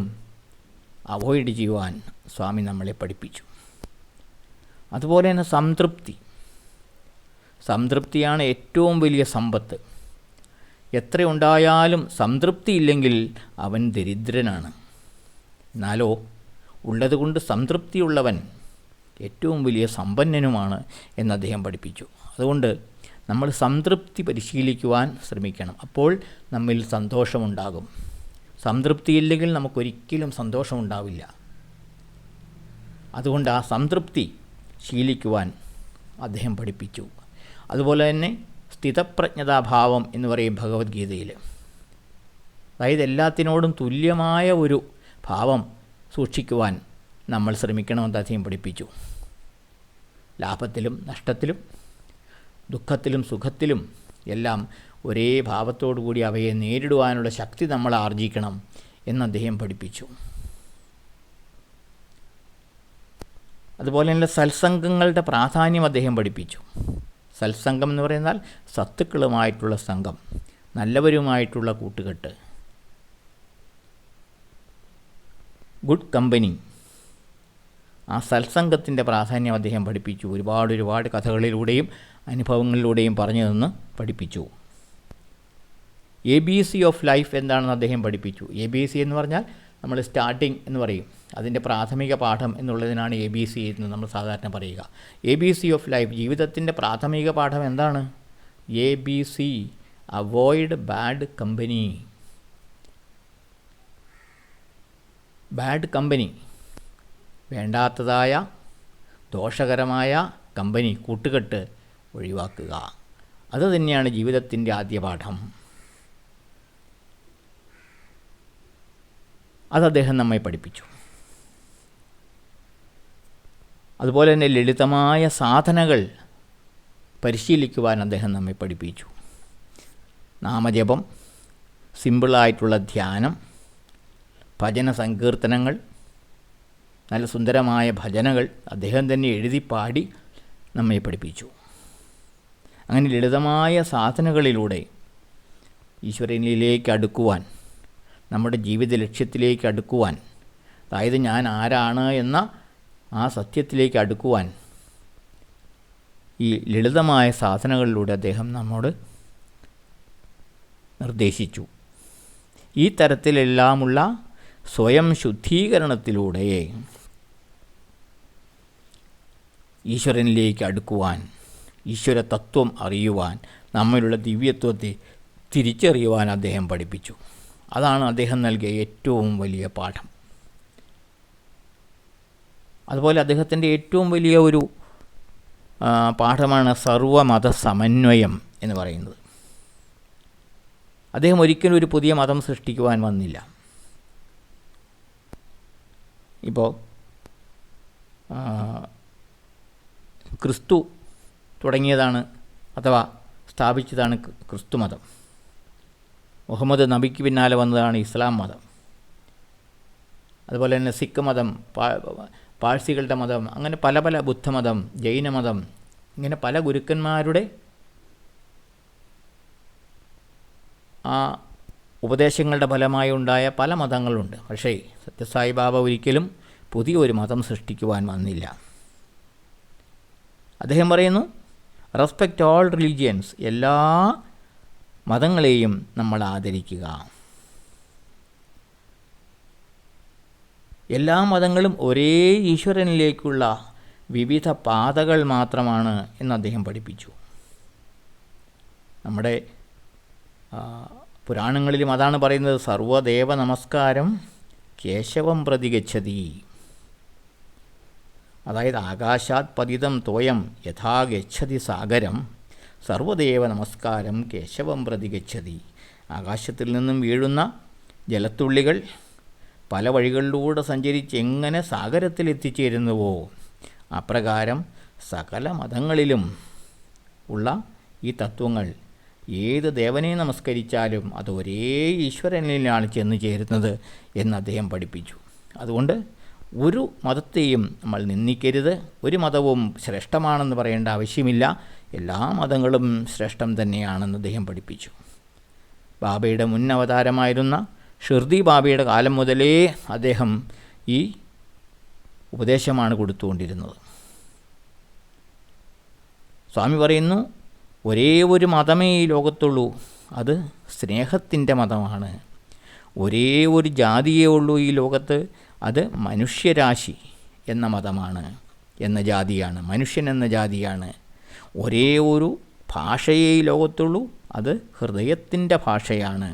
അവോയ്ഡ് ചെയ്യുവാൻ സ്വാമി നമ്മളെ പഠിപ്പിച്ചു. അതുപോലെ തന്നെ സംതൃപ്തിയാണ് ഏറ്റവും വലിയ സമ്പത്ത്. എത്രയുണ്ടായാലും സംതൃപ്തിയില്ലെങ്കിൽ അവൻ ദരിദ്രനാണ്. എന്നാലോ ഉള്ളതുകൊണ്ട് സംതൃപ്തിയുള്ളവൻ ഏറ്റവും വലിയ സമ്പന്നനുമാണ് എന്ന് അദ്ദേഹം പഠിപ്പിച്ചു. അതുകൊണ്ട് നമ്മൾ സംതൃപ്തി പരിശീലിക്കുവാൻ ശ്രമിക്കണം. അപ്പോൾ നമ്മിൽ സന്തോഷമുണ്ടാകും. സംതൃപ്തിയില്ലെങ്കിൽ നമുക്കൊരിക്കലും സന്തോഷമുണ്ടാവില്ല. അതുകൊണ്ട് ആ സംതൃപ്തി ശീലിക്കുവാൻ അദ്ദേഹം പഠിപ്പിച്ചു. അതുപോലെ തന്നെ സ്ഥിതപ്രജ്ഞതാഭാവം എന്ന് പറയും ഭഗവത്ഗീതയിൽ. അതായത് എല്ലാത്തിനോടും തുല്യമായ ഒരു ഭാവം സൂക്ഷിക്കുവാൻ നമ്മൾ ശ്രമിക്കണമെന്ന് അദ്ദേഹം പഠിപ്പിച്ചു. ലാഭത്തിലും നഷ്ടത്തിലും ദുഃഖത്തിലും സുഖത്തിലും എല്ലാം ഒരേ ഭാവത്തോടു കൂടി അവയെ നേരിടുവാനുള്ള ശക്തി നമ്മൾ ആർജിക്കണം എന്ന് അദ്ദേഹം പഠിപ്പിച്ചു. അതുപോലെ തന്നെ സത്സംഗങ്ങളുടെ പ്രാധാന്യം അദ്ദേഹം പഠിപ്പിച്ചു. സത്സംഗം എന്ന് പറയുന്നാൽ സത്തുക്കളുമായിട്ടുള്ള സംഘം, നല്ലവരുമായിട്ടുള്ള കൂട്ടുകെട്ട്, ഗുഡ് കമ്പനി. ആ സത്സംഗത്തിൻ്റെ പ്രാധാന്യം അദ്ദേഹം പഠിപ്പിച്ചു. ഒരുപാട് കഥകളിലൂടെയും അനുഭവങ്ങളിലൂടെയും പറഞ്ഞു തന്ന് പഠിപ്പിച്ചു. ABC ഓഫ് ലൈഫ് എന്താണെന്ന് അദ്ദേഹം പഠിപ്പിച്ചു. ABC എന്ന് പറഞ്ഞാൽ നമ്മൾ സ്റ്റാർട്ടിങ് എന്ന് പറയും. അതിൻ്റെ പ്രാഥമിക പാഠം എന്നുള്ളതിനാണ് ABC എന്ന് നമ്മൾ സാധാരണ പറയുക. ABC ഓഫ് ലൈഫ്, ജീവിതത്തിൻ്റെ പ്രാഥമിക പാഠം എന്താണ്? ABC, avoid bad company. Bad company, വേണ്ടാത്തതായ ദോഷകരമായ കമ്പനി, കൂട്ടുകെട്ട് ഒഴിവാക്കുക. അത് തന്നെയാണ് ജീവിതത്തിൻ്റെ ആദ്യ പാഠം. അത് അദ്ദേഹം നമ്മെ പഠിപ്പിച്ചു. അതുപോലെ തന്നെ ലളിതമായ സാധനകൾ പരിശീലിക്കുവാൻ അദ്ദേഹം നമ്മെ പഠിപ്പിച്ചു. നാമജപം, സിമ്പിളായിട്ടുള്ള ധ്യാനം, ഭജന സങ്കീർത്തനങ്ങൾ, നല്ല സുന്ദരമായ ഭജനകൾ അദ്ദേഹം തന്നെ എഴുതി പാടി നമ്മെ പഠിപ്പിച്ചു. അങ്ങനെ ലളിതമായ സാധനകളിലൂടെ ഈശ്വരനിലേക്ക് അടുക്കുവാൻ, നമ്മുടെ ജീവിത ലക്ഷ്യത്തിലേക്ക് അടുക്കുവാൻ, അതായത് ഞാൻ ആരാണ് എന്ന ആ സത്യത്തിലേക്ക് അടുക്കുവാൻ ഈ ലളിതമായ സാധനകളിലൂടെ അദ്ദേഹം നമ്മോട് നിർദ്ദേശിച്ചു. ഈ തരത്തിലെല്ലാമുള്ള സ്വയം ശുദ്ധീകരണത്തിലൂടെ ഈശ്വരനിലേക്ക് അടുക്കുവാൻ, ഈശ്വര തത്വം അറിയുവാൻ, നമ്മളുടെ ദിവ്യത്വത്തെ തിരിച്ചറിയുവാൻ അദ്ദേഹം പഠിപ്പിച്ചു. അതാണ് അദ്ദേഹം നൽകിയ ഏറ്റവും വലിയ പാഠം. അതുപോലെ അദ്ദേഹത്തിൻ്റെ ഏറ്റവും വലിയ ഒരു പാഠമാണ് സർവമത സമന്വയം എന്ന് പറയുന്നത്. അദ്ദേഹം ഒരിക്കലും ഒരു പുതിയ മതം സൃഷ്ടിക്കുവാൻ വന്നില്ല. ഇപ്പോൾ ക്രിസ്തു തുടങ്ങിയതാണ് അഥവാ സ്ഥാപിച്ചതാണ് ക്രിസ്തു മതം. മുഹമ്മദ് നബിക്ക് പിന്നാലെ വന്നതാണ് ഇസ്ലാം മതം. അതുപോലെ തന്നെ സിഖ് മതം, പാഴ്സികളുടെ മതം, അങ്ങനെ പല ബുദ്ധമതം, ജൈനമതം, ഇങ്ങനെ പല ഗുരുക്കന്മാരുടെ ആ ഉപദേശങ്ങളുടെ ഫലമായി ഉണ്ടായ പല മതങ്ങളുണ്ട്. പക്ഷേ സത്യസായി ബാബ ഒരിക്കലും പുതിയൊരു മതം സൃഷ്ടിക്കുവാൻ വന്നില്ല. അദ്ദേഹം പറയുന്നു, റെസ്പെക്റ്റ് ഓൾ റിലീജിയൻസ്, എല്ലാ മതങ്ങളെയും നമ്മൾ ആദരിക്കുക. എല്ലാ മതങ്ങളും ഒരേ ഈശ്വരനിലേക്കുള്ള വിവിധ പാതകൾ മാത്രമാണ് എന്ന് അദ്ദേഹം പഠിപ്പിച്ചു. നമ്മുടെ പുരാണങ്ങളിലും അതാണ് പറയുന്നത്, സർവദേവ നമസ്കാരം കേശവം പ്രതി ഗച്ഛതി. അതായത് ആകാശാത് പതിതം തോയം യഥാ ഗച്ഛതി സാഗരം സർവദേവ നമസ്കാരം കേശവം പ്രതി ഗച്ഛതി. ആകാശത്തിൽ നിന്നും വീഴുന്ന ജലത്തുള്ളികൾ പല വഴികളിലൂടെ സഞ്ചരിച്ച് എങ്ങനെ സാഗരത്തിൽ എത്തിച്ചേരുന്നുവോ അപ്രകാരം സകല മതങ്ങളിലും ഉള്ള ഈ തത്വങ്ങൾ ഏത് ദേവനെ നമസ്കരിച്ചാലും അത് ഒരേ ഈശ്വരനിലാണ് ചെന്ന് ചേരുന്നത് എന്ന് അദ്ദേഹം പഠിപ്പിച്ചു. അതുകൊണ്ട് ഒരു മതത്തെയും നമ്മൾ നിന്ദിക്കരുത്. ഒരു മതവും ശ്രേഷ്ഠമാണെന്ന് പറയേണ്ട ആവശ്യമില്ല. എല്ലാ മതങ്ങളും ശ്രേഷ്ഠം തന്നെയാണെന്ന് അദ്ദേഹം പഠിപ്പിച്ചു. ബാബയുടെ മുൻ അവതാരമായിരുന്ന ഷിർദി ബാബയുടെ കാലം മുതലേ അദ്ദേഹം ഈ ഉപദേശമാണ് കൊടുത്തുകൊണ്ടിരുന്നത്. സ്വാമി പറയുന്നു, ഒരേ ഒരു മതമേ ഈ ലോകത്തുള്ളൂ, അത് സ്നേഹത്തിൻ്റെ മതമാണ്. ഒരേ ഒരു ജാതിയേ ഉള്ളൂ ഈ ലോകത്ത്, അത് മനുഷ്യരാശി എന്ന മതമാണ്, എന്ന ജാതിയാണ്, മനുഷ്യൻ എന്ന ജാതിയാണ്. ഒരേ ഒരു ഭാഷയേ ഈ ലോകത്തുള്ളൂ, അത് ഹൃദയത്തിൻ്റെ ഭാഷയാണ്.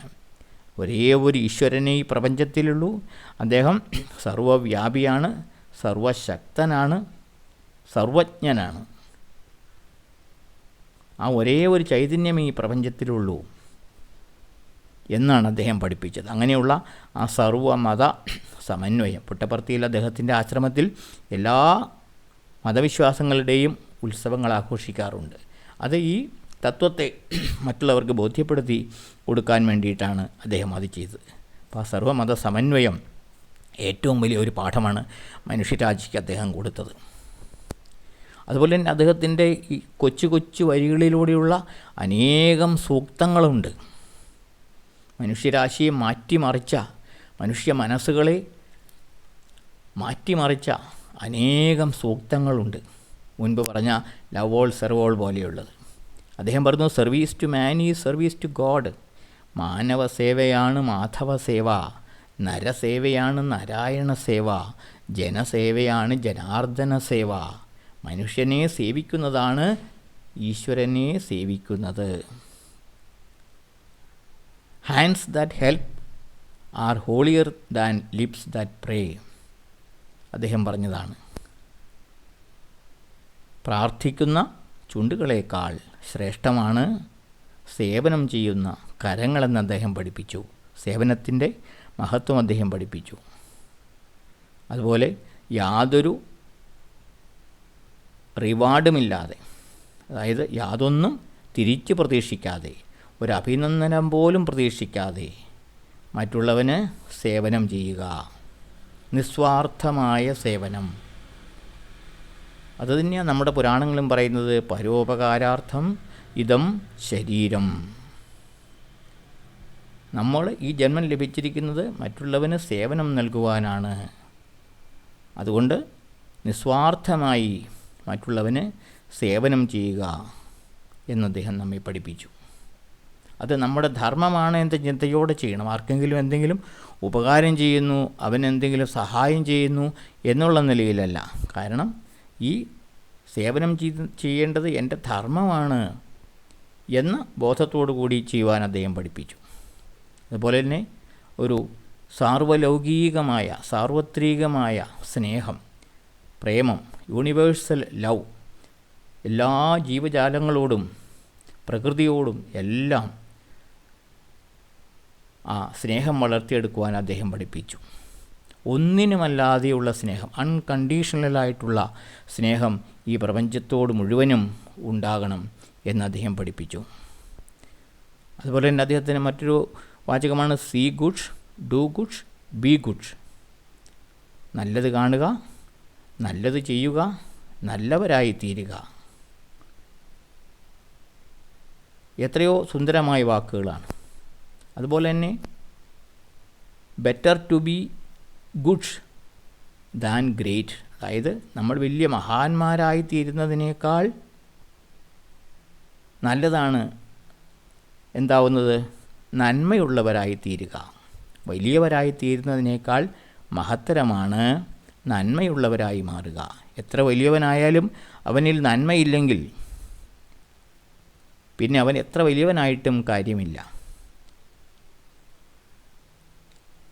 ഒരേ ഒരു ഈശ്വരനെ ഈ പ്രപഞ്ചത്തിലുള്ളൂ, അദ്ദേഹം സർവവ്യാപിയാണ്, സർവശക്തനാണ്, സർവജ്ഞനാണ്. ആ ഒരേ ഒരു ചൈതന്യം ഈ പ്രപഞ്ചത്തിലുള്ളൂ എന്നാണ് അദ്ദേഹം പഠിപ്പിച്ചത്. അങ്ങനെയുള്ള ആ സർവമത സമന്വയം, പുട്ടപർത്തിയിൽ അദ്ദേഹത്തിൻ്റെ ആശ്രമത്തിൽ എല്ലാ മതവിശ്വാസങ്ങളുടെയും ഉത്സവങ്ങൾ ആഘോഷിക്കാറുണ്ട്. അത് ഈ തത്വത്തെ മറ്റുള്ളവർക്ക് ബോധ്യപ്പെടുത്തി കൊടുക്കാൻ വേണ്ടിയിട്ടാണ് അദ്ദേഹം അത് ചെയ്തത്. അപ്പോൾ ആ സർവമത സമന്വയം ഏറ്റവും വലിയ ഒരു പാഠമാണ് മനുഷ്യരാശിക്ക് അദ്ദേഹം കൊടുത്തത്. അതുപോലെ തന്നെ അദ്ദേഹത്തിൻ്റെ ഈ കൊച്ചു കൊച്ചു വരികളിലൂടെയുള്ള അനേകം സൂക്തങ്ങളുണ്ട്. മനുഷ്യരാശിയെ മാറ്റിമറിച്ച, മനുഷ്യ മനസ്സുകളെ മാറ്റിമറിച്ച അനേകം സൂക്തങ്ങളുണ്ട്. മുൻപ് പറഞ്ഞ ലവ് ഓൾ സെർവ് ഓൾ പോലെയുള്ളത്. അദ്ദേഹം പറഞ്ഞു, service to man is service to God. മാനവ സേവയാണ് മാധവ സേവ, നരസേവയാണ് നാരായണ സേവ, ജനസേവയാണ് ജനാർദ്ദന സേവ. മനുഷ്യനെ സേവിക്കുന്നതാണ് ഈശ്വരനെ സേവിക്കുന്നത്. Hands that help are holier than lips that pray. അദ്ദേഹം പറഞ്ഞതാണ്. പ്രാർത്ഥിക്കുന്ന ചുണ്ടുകളേക്കാൾ ശ്രേഷ്ഠമാണ് സേവനം ചെയ്യുന്ന കരങ്ങളെന്ന് അദ്ദേഹം പഠിപ്പിച്ചു. സേവനത്തിൻ്റെ മഹത്വം അദ്ദേഹം പഠിപ്പിച്ചു. അതുപോലെ യാതൊരു റിവാർഡുമില്ലാതെ, അതായത് യാതൊന്നും തിരിച്ചു പ്രതീക്ഷിക്കാതെ, ഒരു അഭിനന്ദനം പോലും പ്രതീക്ഷിക്കാതെ മറ്റുള്ളവന് സേവനം ചെയ്യുക, നിസ്വാർത്ഥമായ സേവനം. അതുതന്നെയാണ് നമ്മുടെ പുരാണങ്ങളും പറയുന്നത്, പരോപകാരാർത്ഥം ഇദം ശരീരം. നമ്മൾ ഈ ജന്മം ലഭിച്ചിരിക്കുന്നത് മറ്റുള്ളവന് സേവനം നൽകുവാനാണ്. അതുകൊണ്ട് നിസ്വാർത്ഥമായി മറ്റുള്ളവന് സേവനം ചെയ്യുക എന്ന് അദ്ദേഹം നമ്മെ പഠിപ്പിച്ചു. അത് നമ്മുടെ ധർമ്മമാണ് എന്ന ചിന്തയോടെ ചെയ്യണം. ആർക്കെങ്കിലും എന്തെങ്കിലും ഉപകാരം ചെയ്യുന്നു, അവനെന്തെങ്കിലും സഹായം ചെയ്യുന്നു എന്നുള്ള നിലയിലല്ല. കാരണം ഈ സേവനം ചെയ്യേണ്ടത് എൻ്റെ ധർമ്മമാണ് എന്ന ബോധത്തോടു കൂടി ചെയ്യുവാൻ അദ്ദേഹം പഠിപ്പിച്ചു. അതുപോലെ തന്നെ ഒരു സാർവലൗകികമായ, സാർവത്രികമായ സ്നേഹം, പ്രേമം, യൂണിവേഴ്സൽ ലവ് എല്ലാ ജീവജാലങ്ങളോടും പ്രകൃതിയോടും എല്ലാം ആ സ്നേഹം വളർത്തിയെടുക്കുവാൻ അദ്ദേഹം പഠിപ്പിച്ചു. ഒന്നിനുമല്ലാതെയുള്ള സ്നേഹം, അൺകണ്ടീഷണലായിട്ടുള്ള സ്നേഹം ഈ പ്രപഞ്ചത്തോട് മുഴുവനും ഉണ്ടാകണം എന്ന് അദ്ദേഹം പഠിപ്പിച്ചു. അതുപോലെ തന്നെ അദ്ദേഹത്തിന് മറ്റൊരു വാചകമാണ് see goods, do goods, be goods. നല്ലത് കാണുക, നല്ലത് ചെയ്യുക, നല്ലവരായി തീരുക. എത്രയോ സുന്ദരമായ വാക്കുകളാണ്. അതുപോലെ തന്നെ better to be goods than great. അതായത് നമ്മൾ വലിയ മഹാന്മാരായി തീരുന്നതിനേക്കാൾ നല്ലതാണ് എന്താവുന്നത്, നന്മയുള്ളവരായി തീരുക. വലിയവരായി തീരുന്നതിനേക്കാൾ മഹത്തരമാണ് നന്മയുള്ളവരായി മാറുക. എത്ര വലിയവനായാലും അവനിൽ നന്മയില്ലെങ്കിൽ പിന്നെ അവൻ എത്ര വലിയവനായിട്ടും കാര്യമില്ല.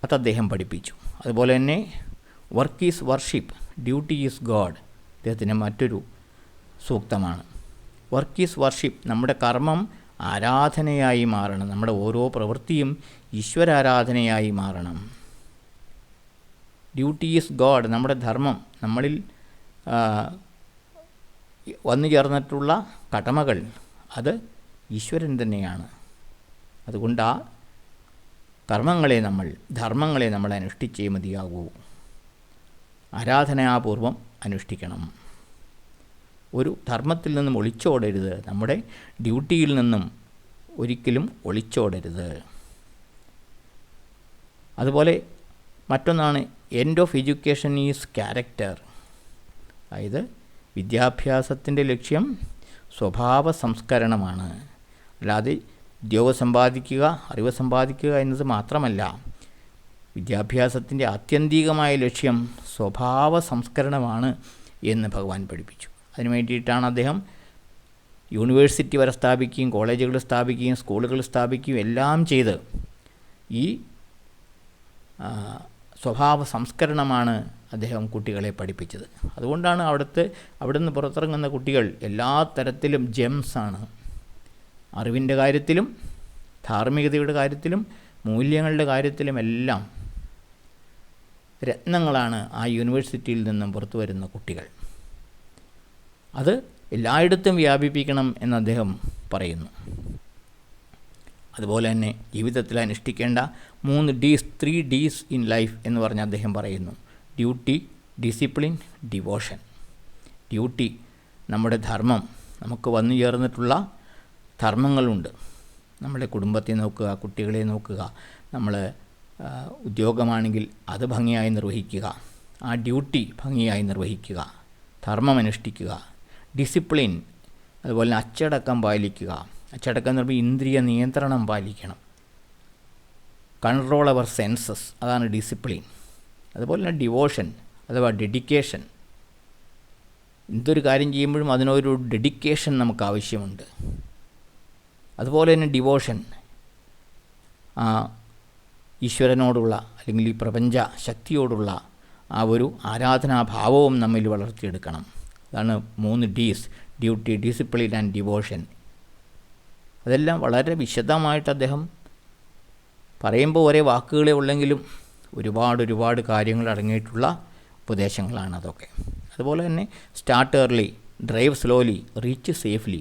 അത് അദ്ദേഹം പഠിപ്പിച്ചു. അതുപോലെ തന്നെ work is worship, duty is God. അദ്ദേഹത്തിൻ്റെ മറ്റൊരു സൂക്തമാണ്. Work is worship. നമ്മുടെ കർമ്മം ആരാധനയായി മാറണം. നമ്മുടെ ഓരോ പ്രവൃത്തിയും ഈശ്വരാരാധനയായി മാറണം. Duty is God. നമ്മുടെ ധർമ്മം, നമ്മളിൽ വന്നു ചേർന്നിട്ടുള്ള കടമകൾ, അത് ഈശ്വരൻ തന്നെയാണ്. അതുകൊണ്ട് ആ ധർമ്മങ്ങളെ നമ്മൾ അനുഷ്ഠിച്ചേ മതിയാകൂ. ആരാധനാപൂർവം അനുഷ്ഠിക്കണം. ഒരു ധർമ്മത്തിൽ നിന്നും ഒളിച്ചോടരുത്. നമ്മുടെ ഡ്യൂട്ടിയിൽ നിന്നും ഒരിക്കലും ഒളിച്ചോടരുത്. അതുപോലെ മറ്റൊന്നാണ് end of education is character. അതായത് വിദ്യാഭ്യാസത്തിൻ്റെ ലക്ഷ്യം സ്വഭാവ സംസ്കരണമാണ്. അല്ലാതെ ഉദ്യോഗം സമ്പാദിക്കുക, അറിവ് സമ്പാദിക്കുക എന്നത് മാത്രമല്ല, വിദ്യാഭ്യാസത്തിൻ്റെ ആത്യന്തികമായ ലക്ഷ്യം സ്വഭാവ സംസ്കരണമാണ് എന്ന് ഭഗവാൻ പഠിപ്പിച്ചു. അതിനു വേണ്ടിയിട്ടാണ് അദ്ദേഹം യൂണിവേഴ്സിറ്റി വരെ സ്ഥാപിക്കുകയും കോളേജുകൾ സ്ഥാപിക്കുകയും സ്കൂളുകൾ സ്ഥാപിക്കുകയും എല്ലാം ചെയ്ത് ഈ സ്വഭാവ സംസ്കരണമാണ് അദ്ദേഹം കുട്ടികളെ പഠിപ്പിച്ചത്. അതുകൊണ്ടാണ് അവിടെ നിന്ന് പുറത്തിറങ്ങുന്ന കുട്ടികൾ എല്ലാ തരത്തിലും ജെംസാണ്. അറിവിൻ്റെ കാര്യത്തിലും ധാർമ്മികതയുടെ കാര്യത്തിലും മൂല്യങ്ങളുടെ കാര്യത്തിലുമെല്ലാം രത്നങ്ങളാണ് ആ യൂണിവേഴ്സിറ്റിയിൽ നിന്നും പുറത്തു വരുന്ന കുട്ടികൾ. അത് എല്ലായിടത്തും വ്യാപിപ്പിക്കണം എന്ന് അദ്ദേഹം പറയുന്നു. അതുപോലെ തന്നെ ജീവിതത്തിൽ അനുഷ്ഠിക്കേണ്ട 3 Ds ഇൻ ലൈഫ് എന്ന് പറഞ്ഞ് അദ്ദേഹം പറയുന്നു. Duty, discipline, devotion. ഡ്യൂട്ടി, നമ്മുടെ ധർമ്മം, നമുക്ക് വന്നു ചേർന്നിട്ടുള്ള ധർമ്മങ്ങളുണ്ട്. നമ്മുടെ കുടുംബത്തെ നോക്കുക, കുട്ടികളെ നോക്കുക, നമ്മൾ ഉദ്യോഗമാണെങ്കിൽ അത് ഭംഗിയായി നിർവഹിക്കുക, ആ ഡ്യൂട്ടി ഭംഗിയായി നിർവഹിക്കുക, ധർമ്മം അനുഷ്ഠിക്കുക. ഡിസിപ്ലിൻ, അതുപോലെ അച്ചടക്കം പാലിക്കുക. അച്ചടക്കം എന്ന് പറയുമ്പോൾ ഇന്ദ്രിയ നിയന്ത്രണം പാലിക്കണം. കൺട്രോൾ അവർ സെൻസസ്, അതാണ് ഡിസിപ്ലിൻ. അതുപോലെ തന്നെ ഡിവോഷൻ അഥവാ ഡെഡിക്കേഷൻ. എന്തൊരു കാര്യം ചെയ്യുമ്പോഴും അതിനൊരു ഡെഡിക്കേഷൻ നമുക്ക് ആവശ്യമുണ്ട്. അതുപോലെ തന്നെ ഡിവോഷൻ, ഈശ്വരനോടുള്ള അല്ലെങ്കിൽ ഈ പ്രപഞ്ച ശക്തിയോടുള്ള ആ ഒരു ആരാധനാഭാവവും നമ്മിൽ വളർത്തിയെടുക്കണം. അതാണ് 3 Ds: duty, discipline and devotion. അതെല്ലാം വളരെ വിശദമായിട്ട് അദ്ദേഹം പറയുമ്പോൾ ഒരേ വാക്കുകളെ ഉള്ളെങ്കിലും ഒരുപാട് കാര്യങ്ങൾ അടങ്ങിയിട്ടുള്ള ഉപദേശങ്ങളാണ് അതൊക്കെ. അതുപോലെ തന്നെ start early, drive slowly, reach safely.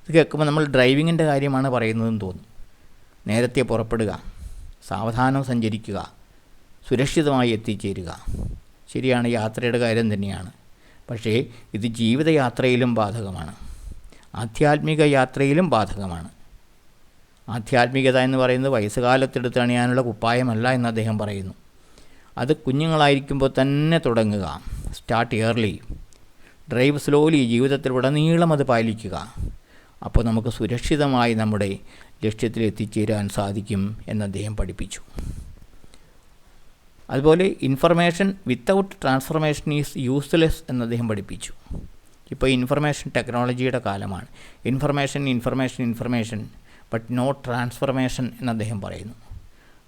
ഇത് കേൾക്കുമ്പോൾ നമ്മൾ ഡ്രൈവിങ്ങിൻ്റെ കാര്യമാണ് പറയുന്നതെന്ന് തോന്നും. നേരത്തെ പുറപ്പെടുക, സാവധാനം സഞ്ചരിക്കുക, സുരക്ഷിതമായി എത്തിച്ചേരുക. ശരിയാണ്, യാത്രയുടെ കാര്യം തന്നെയാണ്. പക്ഷേ ഇത് ജീവിതയാത്രയിലും ബാധകമാണ്, ആധ്യാത്മിക യാത്രയിലും ബാധകമാണ്. ആധ്യാത്മികത എന്ന് പറയുന്നത് വയസ്സുകാലത്തെടുത്ത് അണിയാനുള്ള കുപ്പായമല്ല എന്ന് അദ്ദേഹം പറയുന്നു. അത് കുഞ്ഞുങ്ങളായിരിക്കുമ്പോൾ തന്നെ തുടങ്ങുക. സ്റ്റാർട്ട് ഇയർലി, ഡ്രൈവ് സ്ലോലി, ജീവിതത്തിലുടനീളം അത് പാലിക്കുക. അപ്പോൾ നമുക്ക് സുരക്ഷിതമായി നമ്മുടെ ലക്ഷ്യത്തിൽ എത്തിച്ചേരാൻ സാധിക്കും എന്ന് അദ്ദേഹം പഠിപ്പിച്ചു. അതുപോലെ information without transformation is useless എന്ന് അദ്ദേഹം പഠിപ്പിച്ചു. ഇപ്പോൾ ഇൻഫർമേഷൻ ടെക്നോളജിയുടെ കാലമാണ്. ഇൻഫർമേഷൻ ബട്ട് നോ ട്രാൻസ്ഫർമേഷൻ എന്ന് അദ്ദേഹം പറയുന്നു.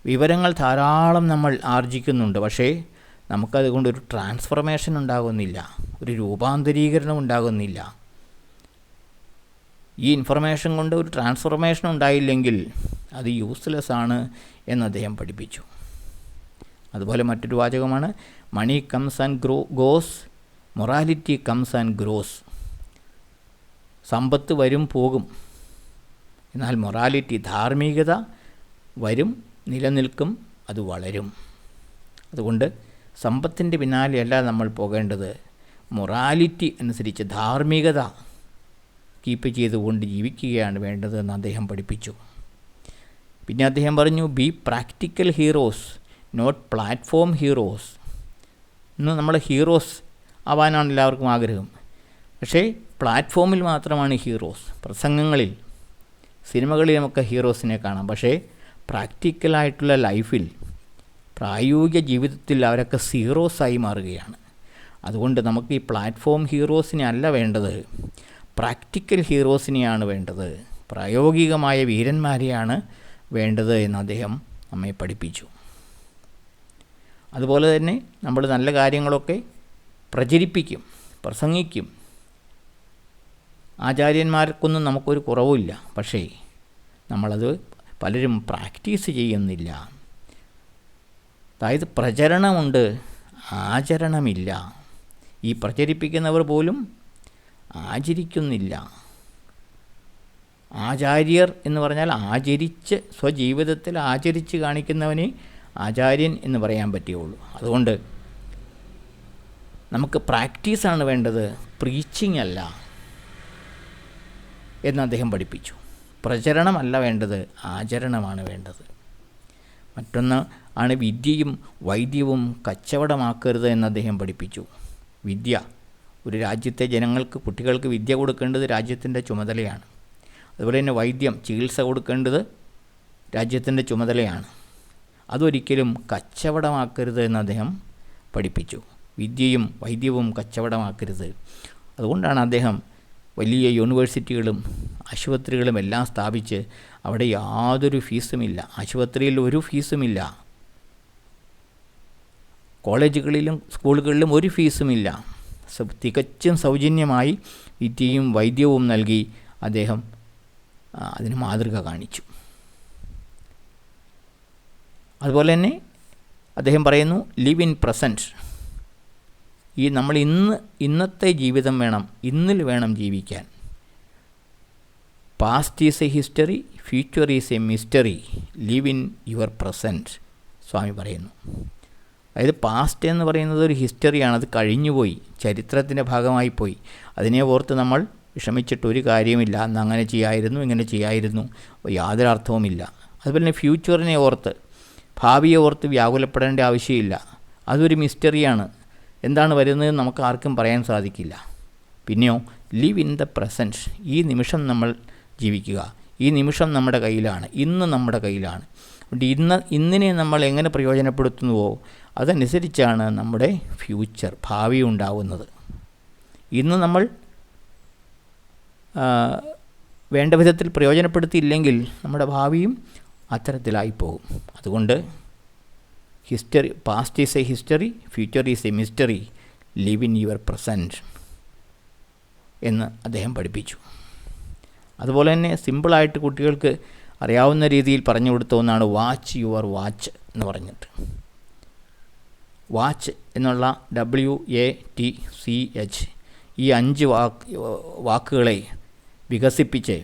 വിവരങ്ങൾ ധാരാളം നമ്മൾ ആർജിക്കുന്നുണ്ട്, പക്ഷേ നമുക്കതുകൊണ്ടൊരു ട്രാൻസ്ഫർമേഷൻ ഉണ്ടാകുന്നില്ല, ഒരു രൂപാന്തരീകരണം ഉണ്ടാകുന്നില്ല. ഈ ഇൻഫർമേഷൻ കൊണ്ട് ഒരു ട്രാൻസ്ഫർമേഷൻ ഉണ്ടായില്ലെങ്കിൽ അത് യൂസ്ലെസ് ആണ് എന്ന് അദ്ദേഹം പഠിപ്പിച്ചു. അതുപോലെ മറ്റൊരു വാചകമാണ് money comes and goes, morality comes and grows. സമ്പത്ത് വരും പോകും, എന്നാൽ മൊറാലിറ്റി, ധാർമ്മികത വരും, നിലനിൽക്കും, അത് വളരും. അതുകൊണ്ട് സമ്പത്തിൻ്റെ പിന്നാലെയല്ല നമ്മൾ പോകേണ്ടത്, മൊറാലിറ്റി അനുസരിച്ച് ധാർമ്മികത കീപ്പ് ചെയ്തുകൊണ്ട് ജീവിക്കുകയാണ് വേണ്ടത് എന്ന് അദ്ദേഹം പഠിപ്പിച്ചു. പിന്നെ അദ്ദേഹം പറഞ്ഞു, be practical heroes not platform heroes. ഇന്ന് നമ്മൾ ഹീറോസ് ആവാനാണ് എല്ലാവർക്കും ആഗ്രഹം, പക്ഷേ പ്ലാറ്റ്ഫോമിൽ മാത്രമാണ് ഹീറോസ്. പ്രസംഗങ്ങളിൽ, സിനിമകളിൽ നമുക്ക് ഹീറോസിനെ കാണാം, പക്ഷേ പ്രാക്ടിക്കലായിട്ടുള്ള ലൈഫിൽ, പ്രായോഗിക ജീവിതത്തിൽ അവരൊക്കെ സീറോസായി മാറുകയാണ്. അതുകൊണ്ട് നമുക്ക് ഈ പ്ലാറ്റ്ഫോം ഹീറോസിനെ അല്ല വേണ്ടത്, പ്രാക്ടിക്കൽ ഹീറോസിനെയാണ് വേണ്ടത്, പ്രായോഗികമായ വീരന്മാരെയാണ് വേണ്ടത് എന്ന് അദ്ദേഹം നമ്മെ പഠിപ്പിച്ചു. അതുപോലെ തന്നെ നമ്മൾ നല്ല കാര്യങ്ങളൊക്കെ പ്രചരിപ്പിക്കും, പ്രസംഗിക്കും. ആചാര്യന്മാർക്കൊന്നും നമുക്കൊരു കുറവുമില്ല, പക്ഷേ നമ്മളത് പലരും പ്രാക്ടീസ് ചെയ്യുന്നില്ല. അതായത് പ്രചരണമുണ്ട്, ആചരണമില്ല. ഈ പ്രചരിപ്പിക്കുന്നവർ പോലും ആചരിക്കുന്നില്ല. ആചാര്യർ എന്ന് പറഞ്ഞാൽ ആചരിച്ച്, സ്വജീവിതത്തിൽ ആചരിച്ച് കാണിക്കുന്നവനെ ആചാര്യൻ എന്ന് പറയാൻ പറ്റുകയുള്ളൂ. അതുകൊണ്ട് നമുക്ക് പ്രാക്ടീസാണ് വേണ്ടത്, പ്രീച്ചിങ് അല്ല എന്ന് അദ്ദേഹം പഠിപ്പിച്ചു. പ്രചരണമല്ല വേണ്ടത്, ആചരണമാണ് വേണ്ടത്. മറ്റൊന്ന് ആണ് വിദ്യയും വൈദ്യവും കച്ചവടമാക്കരുത് എന്ന് അദ്ദേഹം പഠിപ്പിച്ചു. വിദ്യ, ഒരു രാജ്യത്തെ ജനങ്ങൾക്ക്, കുട്ടികൾക്ക് വിദ്യ കൊടുക്കേണ്ടത് രാജ്യത്തിൻ്റെ ചുമതലയാണ്. അതുപോലെ തന്നെ വൈദ്യം, ചികിത്സ കൊടുക്കേണ്ടത് രാജ്യത്തിൻ്റെ ചുമതലയാണ്. അതൊരിക്കലും കച്ചവടമാക്കരുത് എന്ന് അദ്ദേഹം പഠിപ്പിച്ചു. വിദ്യയും വൈദ്യവും കച്ചവടമാക്കരുത്. അതുകൊണ്ടാണ് അദ്ദേഹം വലിയ യൂണിവേഴ്സിറ്റികളും ആശുപത്രികളും എല്ലാം സ്ഥാപിച്ച് അവിടെ യാതൊരു ഫീസുമില്ല, ആശുപത്രിയിൽ ഒരു ഫീസുമില്ല, കോളേജുകളിലും സ്കൂളുകളിലും ഒരു ഫീസുമില്ല, തികച്ചും സൗജന്യമായി വിദ്യയും വൈദ്യവും നൽകി അദ്ദേഹം അതിന് മാതൃക കാണിച്ചു. അതുപോലെ തന്നെ അദ്ദേഹം പറയുന്നു, ലിവ് ഇൻ പ്രസൻറ്റ്. നമ്മൾ ഇന്നത്തെ ജീവിതം വേണം, ഇന്നിൽ വേണം ജീവിക്കാൻ. Past is a history, future is a mystery, live in your present, Swami പറയുന്നു. അതായത് പാസ്റ്റ് എന്ന് പറയുന്നത് ഒരു ഹിസ്റ്ററിയാണ്, അത് കഴിഞ്ഞുപോയി, ചരിത്രത്തിൻ്റെ ഭാഗമായി പോയി. അതിനെ ഓർത്ത് നമ്മൾ വിഷമിച്ചിട്ടൊരു കാര്യമില്ല. അന്ന് അങ്ങനെ ചെയ്യായിരുന്നു, ഇങ്ങനെ ചെയ്യായിരുന്നു, യാതൊരു അർത്ഥവുമില്ല. അതുപോലെ തന്നെ ഫ്യൂച്ചറിനെ ഓർത്ത്, ഭാവിയെ ഓർത്ത് വ്യാകുലപ്പെടേണ്ട ആവശ്യമില്ല. അതൊരു മിസ്റ്ററിയാണ്. എന്താണ് വരുന്നത് നമുക്ക് ആർക്കും പറയാൻ സാധിക്കില്ല. പിന്നെയോ ലിവ് ഇൻ ദ പ്രസൻറ്റ്, ഈ നിമിഷം നമ്മൾ ജീവിക്കുക. ഈ നിമിഷം നമ്മുടെ കയ്യിലാണ്, ഇന്ന് നമ്മുടെ കയ്യിലാണ്. അതുകൊണ്ട് ഇന്നിനെ നമ്മൾ എങ്ങനെ പ്രയോജനപ്പെടുത്തുന്നുവോ അതനുസരിച്ചാണ് നമ്മുടെ ഫ്യൂച്ചർ, ഭാവി ഉണ്ടാവുന്നത്. ഇന്ന് നമ്മൾ വേണ്ട വിധത്തിൽ പ്രയോജനപ്പെടുത്തിയില്ലെങ്കിൽ നമ്മുടെ ഭാവിയും അത്തരത്തിലായിപ്പോകും. അതുകൊണ്ട് history, past is a history, future is a mystery, live in your present എന്ന് അദ്ദേഹം പഠിപ്പിച്ചു. അതുപോലെ തന്നെ സിമ്പിളായിട്ട് കുട്ടികൾക്ക് അറിയാവുന്ന രീതിയിൽ പറഞ്ഞു കൊടുത്ത ഒന്നാണ് വാച്ച് യുവർ വാച്ച് എന്ന് പറഞ്ഞിട്ട്. വാച്ച് എന്നുള്ള WATCH ഈ 5 വാക്കുകളെ വികസിപ്പിച്ച്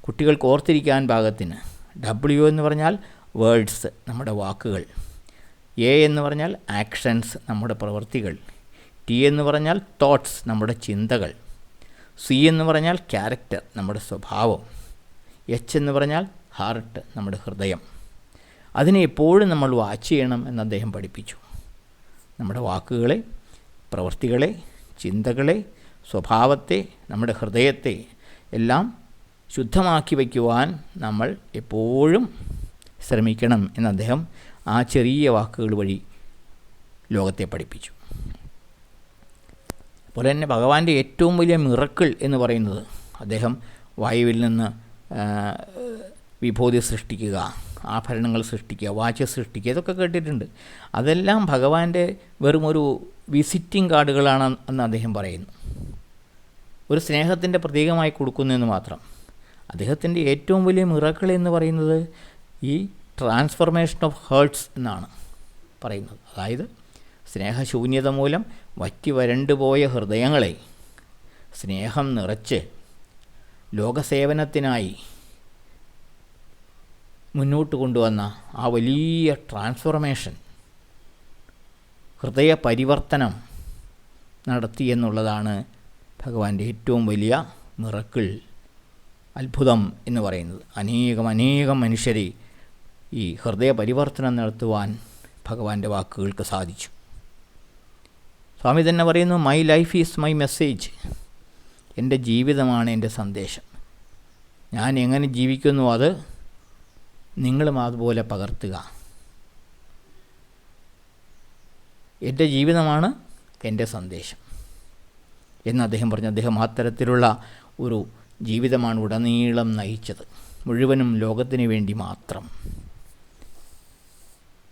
കുട്ടികൾക്ക് ഓർത്തിരിക്കാൻ പാകത്തിന്, W എന്ന് പറഞ്ഞാൽ വേർഡ്സ്, നമ്മുടെ വാക്കുകൾ, A എന്ന് പറഞ്ഞാൽ ആക്ഷൻസ്, നമ്മുടെ പ്രവൃത്തികൾ, T എന്ന് പറഞ്ഞാൽ തോട്ട്സ്, നമ്മുടെ ചിന്തകൾ, C എന്ന് പറഞ്ഞാൽ ക്യാരക്ടർ, നമ്മുടെ സ്വഭാവം, H എന്ന് പറഞ്ഞാൽ ഹാർട്ട്, നമ്മുടെ ഹൃദയം. അതിനെ എപ്പോഴും നമ്മൾ വാച്ച് ചെയ്യണം എന്ന് അദ്ദേഹം പഠിപ്പിച്ചു. നമ്മുടെ വാക്കുകളെ, പ്രവൃത്തികളെ, ചിന്തകളെ, സ്വഭാവത്തെ, നമ്മുടെ ഹൃദയത്തെ എല്ലാം ശുദ്ധമാക്കി വയ്ക്കുവാൻ നമ്മൾ എപ്പോഴും ശ്രമിക്കണം എന്ന് അദ്ദേഹം ആ ചെറിയ വാക്കുകൾ വഴി ലോകത്തെ പഠിപ്പിച്ചു. അതുപോലെ തന്നെ ഭഗവാന്റെ ഏറ്റവും വലിയ മിറക്കിൾ എന്ന് പറയുന്നത് അദ്ദേഹം വായുവിൽ നിന്ന് വിഭൂതി സൃഷ്ടിക്കുക, ആഭരണങ്ങൾ സൃഷ്ടിക്കുക, വാച്ച് സൃഷ്ടിക്കുക, ഇതൊക്കെ കേട്ടിട്ടുണ്ട്. അതെല്ലാം ഭഗവാന്റെ വെറും ഒരു വിസിറ്റിംഗ് കാർഡുകളാണ് എന്ന് അദ്ദേഹം പറയുന്നു. ഒരു സ്നേഹത്തിൻ്റെ പ്രതീകമായി കൊടുക്കുന്നതെന്ന് മാത്രം. അദ്ദേഹത്തിൻ്റെ ഏറ്റവും വലിയ മിറക്കിൾ എന്ന് പറയുന്നത് ഈ ട്രാൻസ്ഫർമേഷൻ ഓഫ് ഹേർട്ട്സ് എന്നാണ് പറയുന്നത്. അതായത് സ്നേഹശൂന്യത മൂലം വറ്റി വരണ്ടുപോയ ഹൃദയങ്ങളെ സ്നേഹം നിറച്ച് ലോകസേവനത്തിനായി മുന്നോട്ട് കൊണ്ടുവന്ന ആ വലിയ ട്രാൻസ്ഫോർമേഷൻ, ഹൃദയ പരിവർത്തനം നടത്തി എന്നുള്ളതാണ് ഭഗവാന്റെ ഏറ്റവും വലിയ മിറക്കിൾ, അത്ഭുതം എന്ന് പറയുന്നത്. അനേകം മനുഷ്യരെ ഈ ഹൃദയ പരിവർത്തനം നടത്തുവാൻ ഭഗവാന്റെ വാക്കുകൾക്ക് സാധിച്ചു. സ്വാമി തന്നെ പറയുന്നു, my life is my message, എൻ്റെ ജീവിതമാണ് എൻ്റെ സന്ദേശം. ഞാൻ എങ്ങനെ ജീവിക്കുന്നു അത് നിങ്ങളും അതുപോലെ പകർത്തുക. എൻ്റെ ജീവിതമാണ് എൻ്റെ സന്ദേശം എന്ന് അദ്ദേഹം പറഞ്ഞു. അദ്ദേഹം അത്തരത്തിലുള്ള ഒരു ജീവിതമാണ് ഉടനീളം നയിച്ചത്, മുഴുവനും ലോകത്തിന് വേണ്ടി മാത്രം.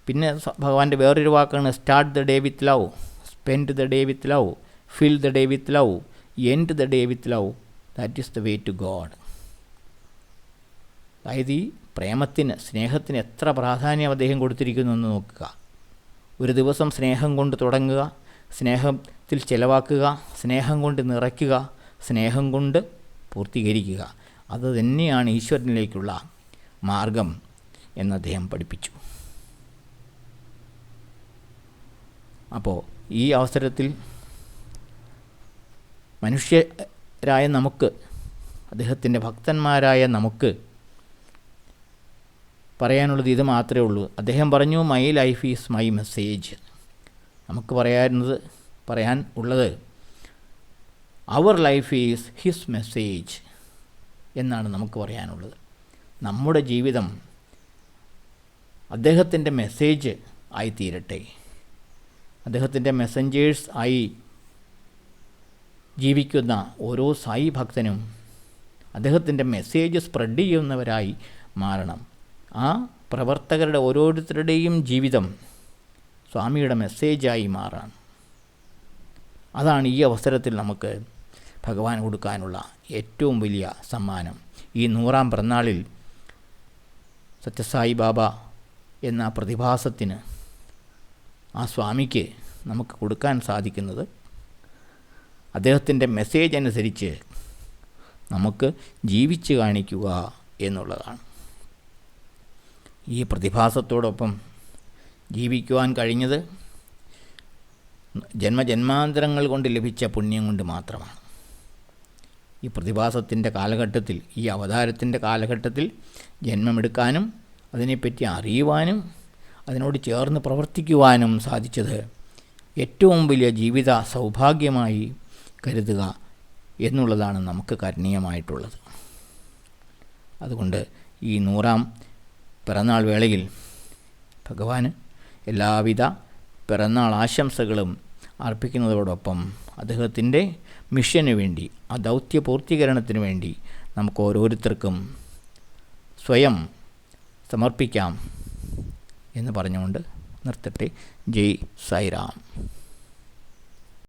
പിന്നെ ഭഗവാന്റെ വേറൊരു വാക്കാണ് start the day with love, spend the day with love, fill the day with love, end the day with love, that is the way to God. അതായത് ഈ പ്രേമത്തിന്, സ്നേഹത്തിന് എത്ര പ്രാധാന്യം അദ്ദേഹം കൊടുത്തിരിക്കുന്നു എന്ന് നോക്കുക. ഒരു ദിവസം സ്നേഹം കൊണ്ട് തുടങ്ങുക, സ്നേഹത്തിൽ ചിലവാക്കുക, സ്നേഹം കൊണ്ട് നിറയ്ക്കുക, സ്നേഹം കൊണ്ട് പൂർത്തീകരിക്കുക. അത് തന്നെയാണ് ഈശ്വരനിലേക്കുള്ള മാർഗം എന്ന് അദ്ദേഹം പഠിപ്പിച്ചു. അപ്പോൾ ഈ അവസരത്തിൽ മനുഷ്യരായ നമുക്ക്, അദ്ദേഹത്തിൻ്റെ ഭക്തന്മാരായ നമുക്ക് പറയാനുള്ളത് ഇത് മാത്രമേ ഉള്ളൂ. അദ്ദേഹം പറഞ്ഞു, my life is my message. നമുക്ക് പറയാൻ ഉള്ളത് our life is his message എന്നാണ് നമുക്ക് പറയാനുള്ളത്. നമ്മുടെ ജീവിതം അദ്ദേഹത്തിൻ്റെ മെസ്സേജ് ആയിത്തീരട്ടെ. അദ്ദേഹത്തിൻ്റെ മെസ്സഞ്ചേഴ്സ് ആയി ജീവിക്കുന്ന ഓരോ സായി ഭക്തനും അദ്ദേഹത്തിൻ്റെ മെസ്സേജ് സ്പ്രെഡ് ചെയ്യുന്നവരായി മാറണം. ആ പ്രവർത്തകരുടെ ഓരോരുത്തരുടെയും ജീവിതം സ്വാമിയുടെ മെസ്സേജായി മാറാം. അതാണ് ഈ അവസരത്തിൽ നമുക്ക് ഭഗവാൻ കൊടുക്കാനുള്ള ഏറ്റവും വലിയ സമ്മാനം. ഈ 100-ാം പിറന്നാളിൽ സത്യസായി ബാബ എന്ന പ്രതിഭാസത്തിന്, ആ സ്വാമിക്ക് നമുക്ക് കൊടുക്കാൻ സാധിക്കുന്നത് അദ്ദേഹത്തിൻ്റെ മെസ്സേജ് അനുസരിച്ച് നമുക്ക് ജീവിച്ച് കാണിക്കുക എന്നുള്ളതാണ്. ഈ പ്രതിഭാസത്തോടൊപ്പം ജീവിക്കുവാൻ കഴിഞ്ഞത് ജന്മജന്മാന്തരങ്ങൾ കൊണ്ട് ലഭിച്ച പുണ്യം കൊണ്ട് മാത്രമാണ്. ഈ പ്രതിഭാസത്തിൻ്റെ കാലഘട്ടത്തിൽ, ഈ അവതാരത്തിൻ്റെ കാലഘട്ടത്തിൽ ജന്മമെടുക്കാനും അതിനെപ്പറ്റി അറിയുവാനും അതിനോട് ചേർന്ന് പ്രവർത്തിക്കുവാനും സാധിച്ചത് ഏറ്റവും വലിയ ജീവിത സൗഭാഗ്യമായി കരുതുക എന്നുള്ളതാണ് നമുക്ക് കരണീയമായിട്ടുള്ളത്. അതുകൊണ്ട് ഈ 100-ാം പിറന്നാൾ വേളയിൽ ഭഗവാന് എല്ലാവിധ പിറന്നാൾ ആശംസകളും അർപ്പിക്കുന്നതോടൊപ്പം അദ്ദേഹത്തിൻ്റെ മിഷന് വേണ്ടി, ആ ദൗത്യപൂർത്തീകരണത്തിന് വേണ്ടി നമുക്ക് ഓരോരുത്തർക്കും സ്വയം സമർപ്പിക്കാം എന്ന് പറഞ്ഞുകൊണ്ട് നിർത്തട്ടെ. ജയ് സായിറാം.